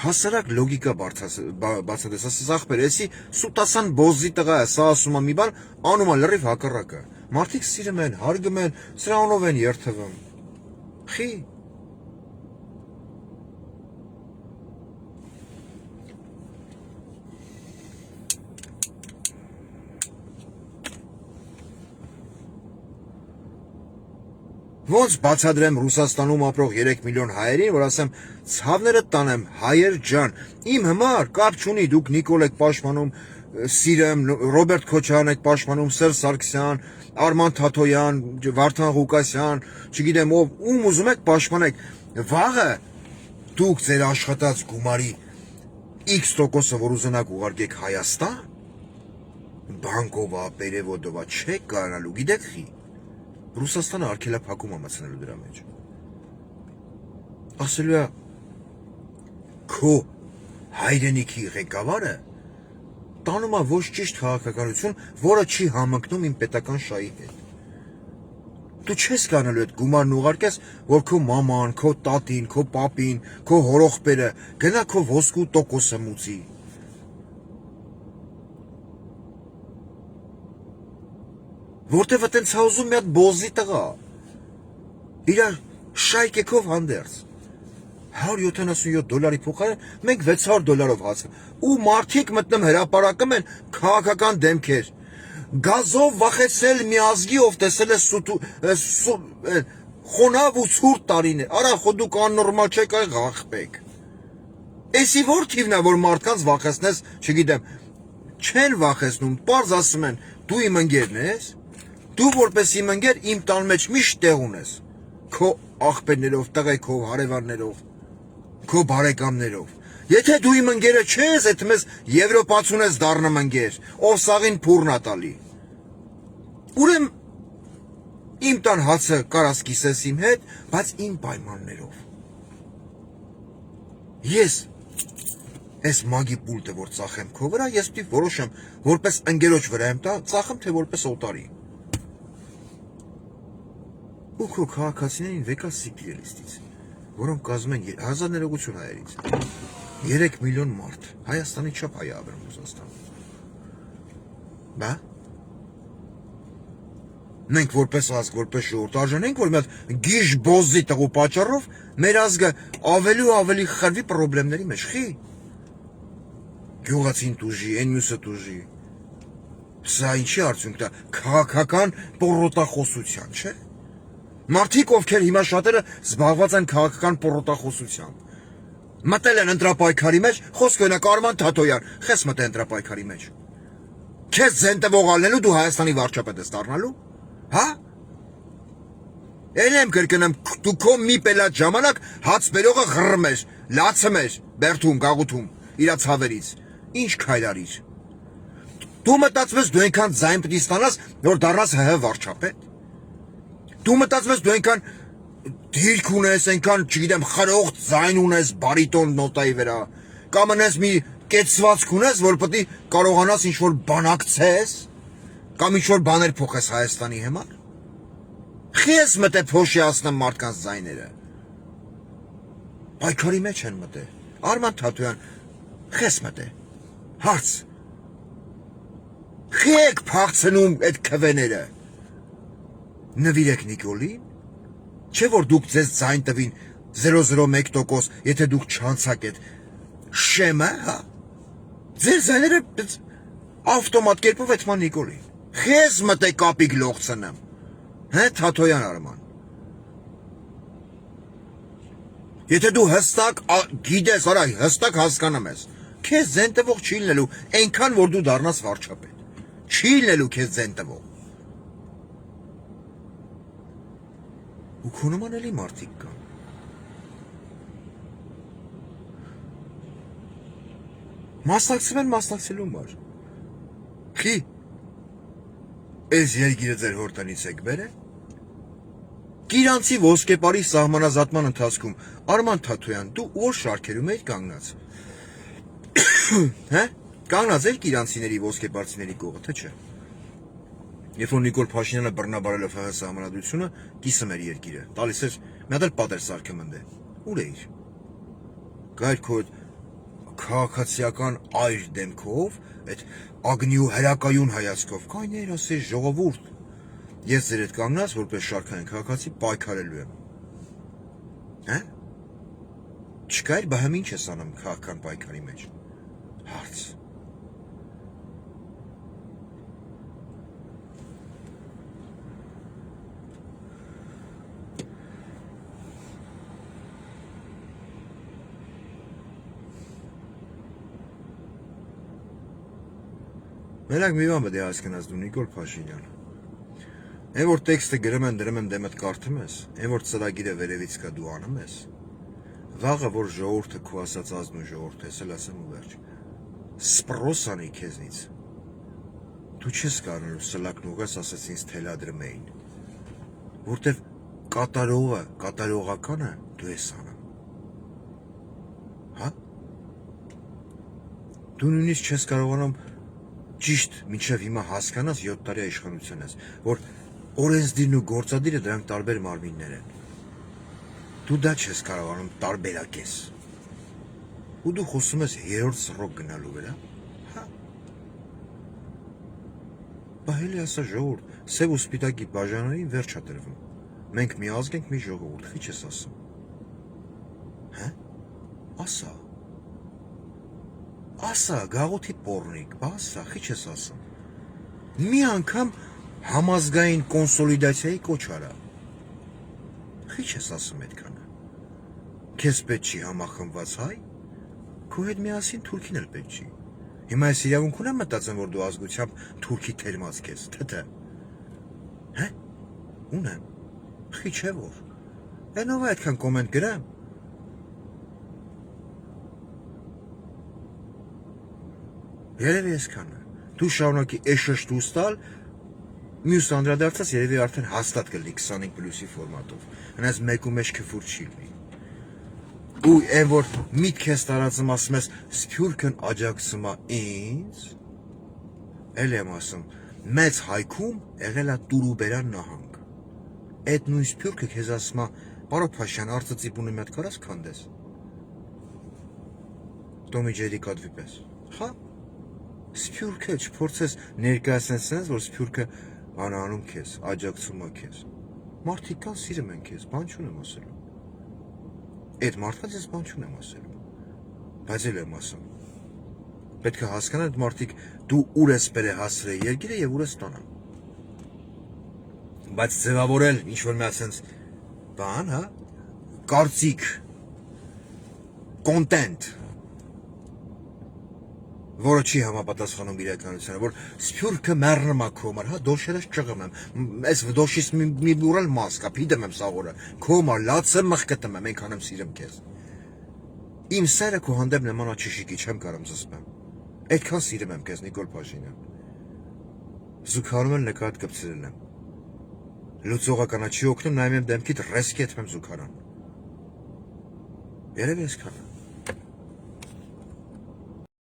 հասարակ լոգիկա բացատրես, ասես ախպեր, էսի սուտասան բոզի տղա է, սա ասում է մի բան, անում է լրիվ հակառակը, մարդիկ սիրում են, հարգում են, սրանով են երթվում, խի, ոնց բացադրեմ Ռուսաստանում ապրող 3 միլիոն հայերին, որ ասեմ, ցավները տանեմ, հայեր ջան, իմ համար կապ չունի, դուք Նիկոլ եք պաշտպանում, սիրեմ, Ռոբերտ Քոչարյան այդ պաշտպանում, Սերժ Սարգսյան, Արման Թաթոյան, Վարդան Ղուկասյան, չգիտեմ ով, ում ուզում եք պաշտպանեք, վաղը դուք ձեր աշխատած գումարի X%-ը, որ ուզենաք ուղարկեք Հայաստան, բանկովա, պերևոդովա, չեք կարանալու, գիտեք խի, Ռուսաստանը արգելափակում է մտցնելու դրա մեջ, ասելու է, քո հայրենիքի ղեկավարը տանում է ոչ ճիշտ քաղաքականություն, որը չի համընկնում իմ պետական շահի հետ։ Դու չես կանալու այդ գումարն ուղարկես, որ քո մաման, քո տատին, քո պապին, քո հորողբերը գնա քո ոսկու տոկոսը մուծի։ Որտեվ այտենց է ուզում մի հատ բոզի տղա։ Իր շայկեքով հանդերձ։ $177 փոխարեն մենք $600 հացը ու մարդիկ մտնում հրապարակում են քաղաքական դեմքեր գազով վախեցել մի ազգի ով տեսել է խոնավ ու ցուրտ տարիներ արա խո դուք աննորմալ չեք այ աղբեք էսի որ թիվն է որ մարդկանց վախեցնես չգիտեմ չեն վախեցնում պարզ ասում են դու իմ ընկերն ես դու որպես իմ ընկեր իմ տան մեջ միշտ տեղ ունես քո աղբերներով տղեկով հարևաններով քո բարեկամներով եթե դու իմ ընկերը չես այդ մեզ եվրոպացուն ես դառնում ընկեր ով սաղին փուրն ա տալի ուրեմն իմ տան հացը կարաս կիսես իմ հետ բայց իմ պայմաններով ես այս մագի պուլտը որ ծախեմ քո վրա ես պիտի որոշեմ որպես ընկերոջ վրա եմ տա ծախեմ թե որպես օտարի ու քո քաղաքացիներին վեկա սիկլիստից որոնք կազմում են հազար ներողություն հայերից 3 միլիոն մարդ Հայաստանի չափ հայ ապրում Ռուսաստան բա մենք որպես ազգ որպես ժողովուրդ արժանենք որ մի հատ գիժ բոզի տղու պատճառով մեր ազգը ավելի ու ավելի խրվի խնդիրների մեջ խի գյուղացին տուժի այն մյուսը տուժի սա ինչի արդյունքն է քաղաքական պոռոտախոսության չէ Մարդիկ ովքեր հիմա շատերը զբաղված են քաղաքական պոռոտախոսությամբ մտել են ընտրապայքարի մեջ խոսքը նա Արման Թաթոյան խես մտե ընտրապայքարի մեջ քեզ զենտվող ալնելու դու Հայաստանի վարչապետ ես դառնալու հա Էլեմ կրկնեմ դու քո մի պելած ժամանակ հաց բերողը ղռում էր լացում էր բերթում գաղութում իրա ցավերից ինչ քայլ արիր դու մտածում ես դու այնքան ձայն պիտի ստանաս որ դառնաս ՀՀ վարչապետ Դու մտածում ես դու այնքան դիրք ունես, այնքան, չգիտեմ, խրոխտ ձայն ունես բարիտոն նոտայի վրա, կամ ունես մի կեցվածք ունես, որ պետք է կարողանաս ինչ-որ բանակցես, կամ ինչ-որ բաներ փոխես Հայաստանի համար։ Խես մտե փոշիացնեմ մարդկանց ձայները։ Պայքարի մեջ են մտե։ Արման Թաթոյան, խես մտե։ Հարց։ Խեք փախցնում այդ քվեները։ Նվիրեք Նիկոլին, չէ որ դուք ձեզ ձայն տվին 0.01%, եթե դուք չանցակեք շեմը, հա, ձեր ձայները ավտոմատ կերպով էթման Նիկոլին, խեզ մտե կապիկ լողցնեմ, հե Թաթոյան Արման, եթե դու հստակ գիտես, արա, հստակ հասկանում ես, քեզ ձեն տվող չի լինելու, այնքան որ դու դառնաս վարչապետ, չի լինելու քեզ ձեն տվող, ու քո նման էլի մարդիկ կան։ Մասնակցում են մասնակցելու համար։ Խի, այս երկիրը ձեր հորտնից եք բերել։ Կիրանցի ոսկեպարի սահմանազատման ընթացքում Արման Թաթոյան, դու որ շարքերում էիր կանգնած։ Հա? Կանգնած էր կիրանցիների ոսկեպարցիների կողը, թե չէ։ Երբ որ Նիկոլ Փաշինյանը բռնաբարելով ՀՀ սահմանադրությունը, կիսում էր երկիրը, տալիս էր մի հատ էլ պատեր սարքը մնդե։ Ուր էիր։ Գայր քո քաղաքացիական այր դեմքով, այդ ագնի ու հրակայուն հայացքով, կայներ ասես ժողովուրդ։ Ես ձեր հետ կանգնած որպես շարքային քաղաքացի պայքարելու եմ։ Հա? Չկայր, բա համ ինչ ես անում քաղաքական պայքարի մեջ։ Հարց։ Մենակ մի բան պետք է հասկանաս դու Նիկոլ Փաշինյան։ Այն որ տեքստը գրում են դրում են դեմդ կարդում ես, այն որ ծրագիրը վերևից կա դու անում ես։ Վաղը որ ժողովուրդը քո ասած ազնու ժողովուրդ ես, էլ ասեմ ու վերջ։ Սպրոս անի քեզնից։ Դու չես կարող սլակն ուղես ասես ինձ թելադրում էին։ Որտեվ կատարողականը դու ես անում։ Հա? Դու նույնիսկ չես կարողանում ճիշտ մինչև հիմա հասկանաս 7 տարի իշխանություն ես, որ օրենսդիրն ու գործադիրը դրանք տարբեր մարմիններ են։ Դու դա չես կարողանում տարբերակես։ Ու դու խոսում ես երրորդ սռոք գնալու վրա։ Հա։ Բա հելի ասա ժողովուրդ, սև ու սպիտակի բաժանային վերջ ա տրվում։ Մենք մի ազգ ենք, մի ժողովուրդ, խի չես ասում։ Հա։ Ասա։ Ասա, գաղութի պորնիկ, բա ասա, խի չես ասում։ Մի անգամ համազգային կոնսոլիդացիայի կոչ արա։ Խի չես ասում այդքանը։ Քեզ պետք չի համախմբված հայ, քո հետ միասին թուրքին էլ պետք չի։ Հիմա ես իրավունք ունեմ մտածեմ, որ դու ազգությամբ թուրքի թերմացք ես, թե։ Հե՞։ Ունեմ։ Խի չէ որ։ Այնով այդքան կոմենտ գրեմ։ Երևի այսքանը։ Դու շարունակի էշշտուս տալ, մյուս անդրադարձած երևի արդեն հաստատ կլինի 25+-ի ֆորմատով։ Հնայած մեկու մեջ քֆուր չի լինի։ Ու այն որ միտք ես տարածում ասում ես Սփյուռքն աջակցում է ինձ, էլ եմ ասում, մեծ հայքում եղել է Տուրուբերան նահանգ։ Այդ նույն Սփյուռքը քեզ ասում է, պարոն Փաշյան, արծծի բունի մետ կարաս քանդես։ Տոմի Ջերի կատվի պես։ Հա։ Սփյուռքը չփորձես ներկայացնես sense, որ Սփյուռքը անանում քեզ, աջակցում է քեզ։ Մարդիկ կան սիրում են քեզ, բան չունեմ ասելու։ Այդ մարդկանց ես բան չունեմ ասելու։ Բայց էլ եմ ասում։ Պետք է հասկանալ այդ մարդիկ դու ուր ես բերե հասրել երկիրը եւ ուր ես տանա։ Բայց ձևավորել ինչ որ մի ասենց բան, հա, կարծիք, կոնտենտ, որը չի համապատասխանում իրականությանը, որ Սփյուռքը մեռնում է քո համար, հա, դոշերս ճղում եմ, այս դոշից մի բուրել մաս կա, փիդեմ եմ սաղորը, քո համար լացը մխկտում եմ, այնքան եմ սիրում քեզ։ Իմ սերը քո հանդեպ նման աչիշիկի չեմ կարող զսպեմ։ Այդքան սիրում եմ քեզ Նիկոլ Փաշինյան։ Զուգարում էլ նկատ կպցրել եմ։ Լուծողականա չի օգնում, նայում եմ դեմքիդ ռեսկի եմ զուգարան։ Երևի այսքանը։